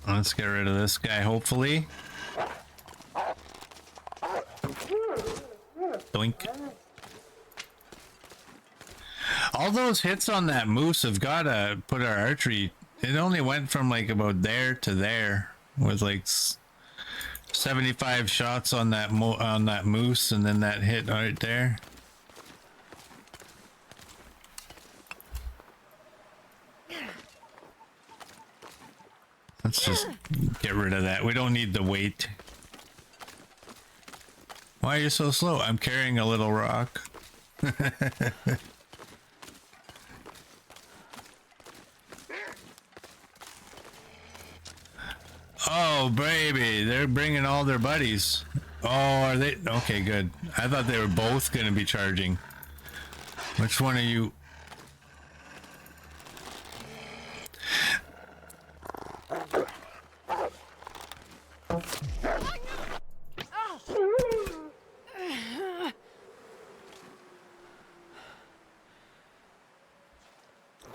Let's get rid of this guy, hopefully. Doink. All those hits on that moose have got to put our archery... It only went from like about there to there with like 75 shots on that moose, and then that hit right there. Let's just get rid of that. We don't need the weight. Why are you so slow? I'm carrying a little rock. Oh, baby. They're bringing all their buddies. Oh, are they? Okay, good. I thought they were both going to be charging. Which one are you?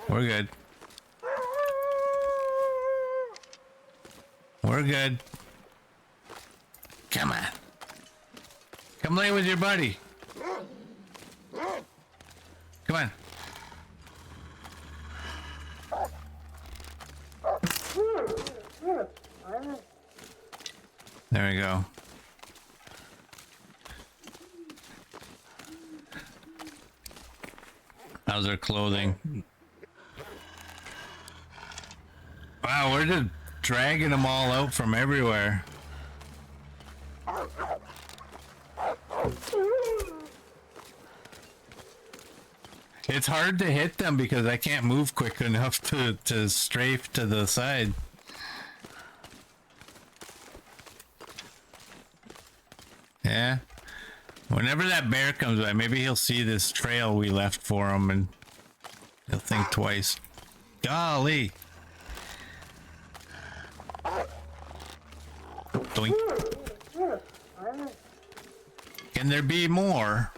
We're good. We're good. Come on. Come lay with your buddy. Come on. There we go. How's our clothing? Wow, we're just dragging them all out from everywhere. It's hard to hit them because I can't move quick enough to strafe to the side. Yeah. Whenever that bear comes by, maybe he'll see this trail we left for him and he'll think twice. Golly. Doink. Can there be more?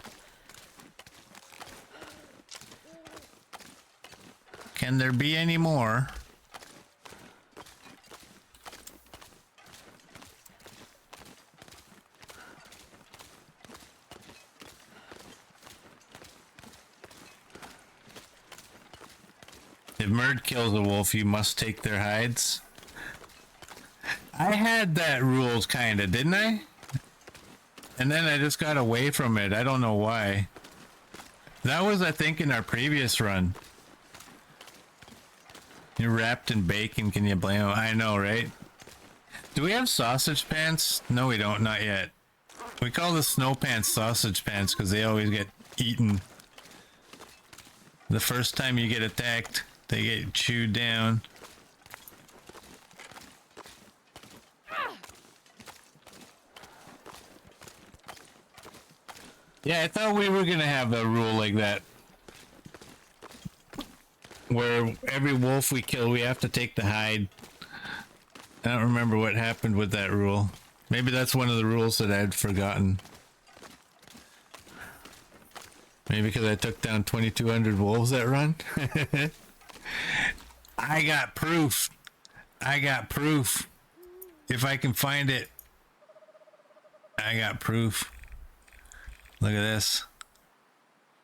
Can there be any more? If Murd kills a wolf, you must take their hides. I had that rules kinda, didn't I? And then I just got away from it. I don't know why. That was, I think, in our previous run. You're wrapped in bacon, can you blame him? I know, right? Do we have sausage pants? No, we don't, not yet. We call the snow pants sausage pants because they always get eaten. The first time you get attacked, they get chewed down. Yeah, I thought we were gonna have a rule like that. Where every wolf we kill, we have to take the hide. I don't remember what happened with that rule. Maybe that's one of the rules that I'd forgotten. Maybe because I took down 2,200 wolves that run. I got proof. I got proof. If I can find it. I got proof. Look at this.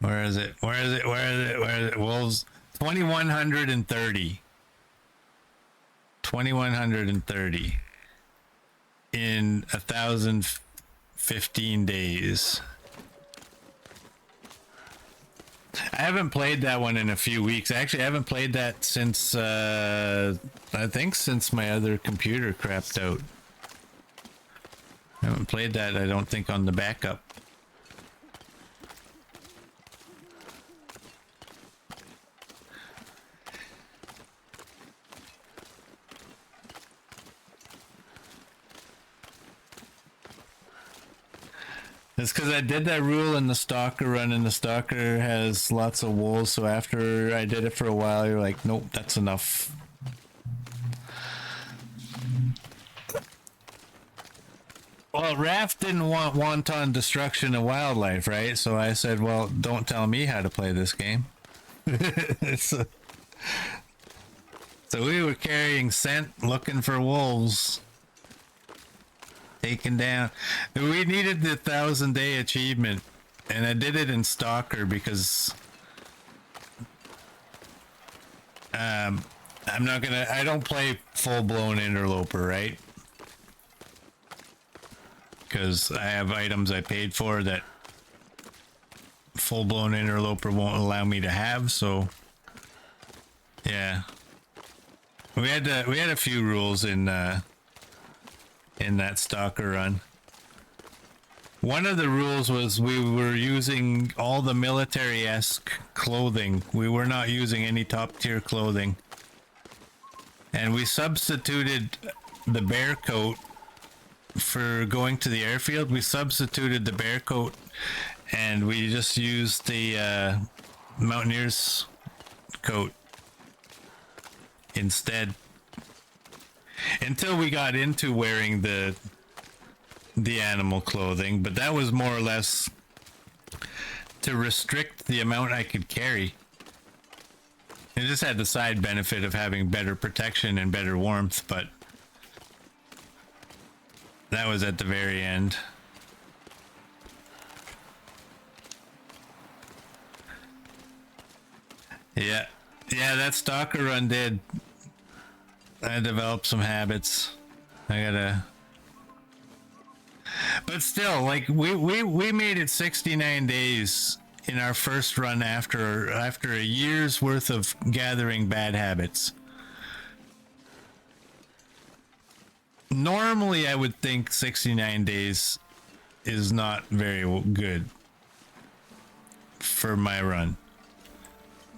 Where is it? Where is it? Where is it? Where is it? Wolves. 2,130. 2,130 in 1,015 days. I haven't played that one in a few weeks. Actually, I haven't played that since I think since my other computer crapped out. I haven't played that, I don't think, on the backup. It's because I did that rule in the Stalker run, and the Stalker has lots of wolves, so after I did it for a while, you're like, nope, that's enough. Well, Raph didn't want wanton destruction of wildlife, right? So I said, well, don't tell me how to play this game. So we were carrying scent, looking for wolves. Taken down. We needed the 1,000-day achievement, and I did it in Stalker because I'm not gonna. I don't play full-blown interloper, right? Because I have items I paid for that full-blown interloper won't allow me to have. So yeah, we had a few rules in that Stalker run. One of the rules was we were using all the military-esque clothing. We were not using any top-tier clothing. And we substituted the bear coat for going to the airfield. We substituted the bear coat and we just used the mountaineer's coat instead. Until we got into wearing the animal clothing, but that was more or less to restrict the amount I could carry. It just had the side benefit of having better protection and better warmth, but that was at the very end. Yeah, that Stalker run did. I developed some habits. I gotta. But still, like we made it 69 days in our first run after a year's worth of gathering bad habits. Normally, I would think 69 days is not very good for my run.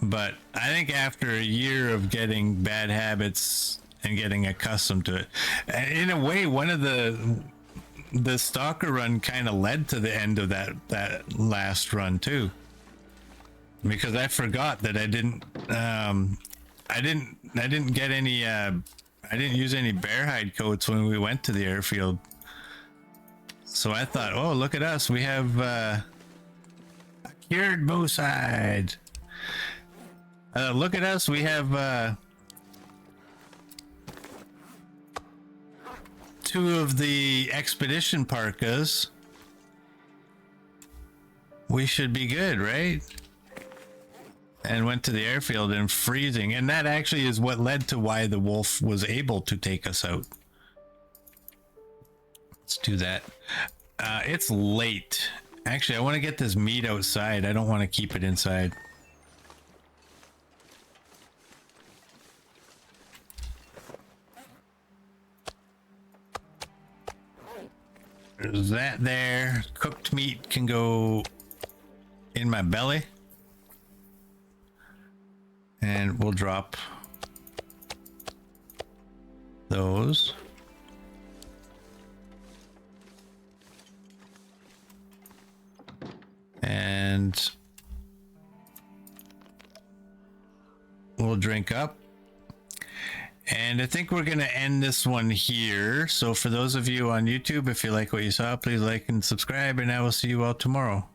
But I think after a year of getting bad habits and getting accustomed to it, in a way, one of the stalker run kind of led to the end of that last run too, because I forgot that I didn't get any I didn't use any bear hide coats when we went to the airfield. So I thought, oh, look at us, we have a cured moose hide. Look at us, we have 2 of the expedition parkas. We should be good, right? And went to the airfield in freezing, and that actually is what led to why the wolf was able to take us out. Let's do that. It's late. Actually, I want to get this meat outside. I don't want to keep it inside. There's that there. Cooked meat can go in my belly. And we'll drop those. And we'll drink up. And I think we're going to end this one here. So for those of you on YouTube, if you like what you saw, please like and subscribe, and I will see you all tomorrow.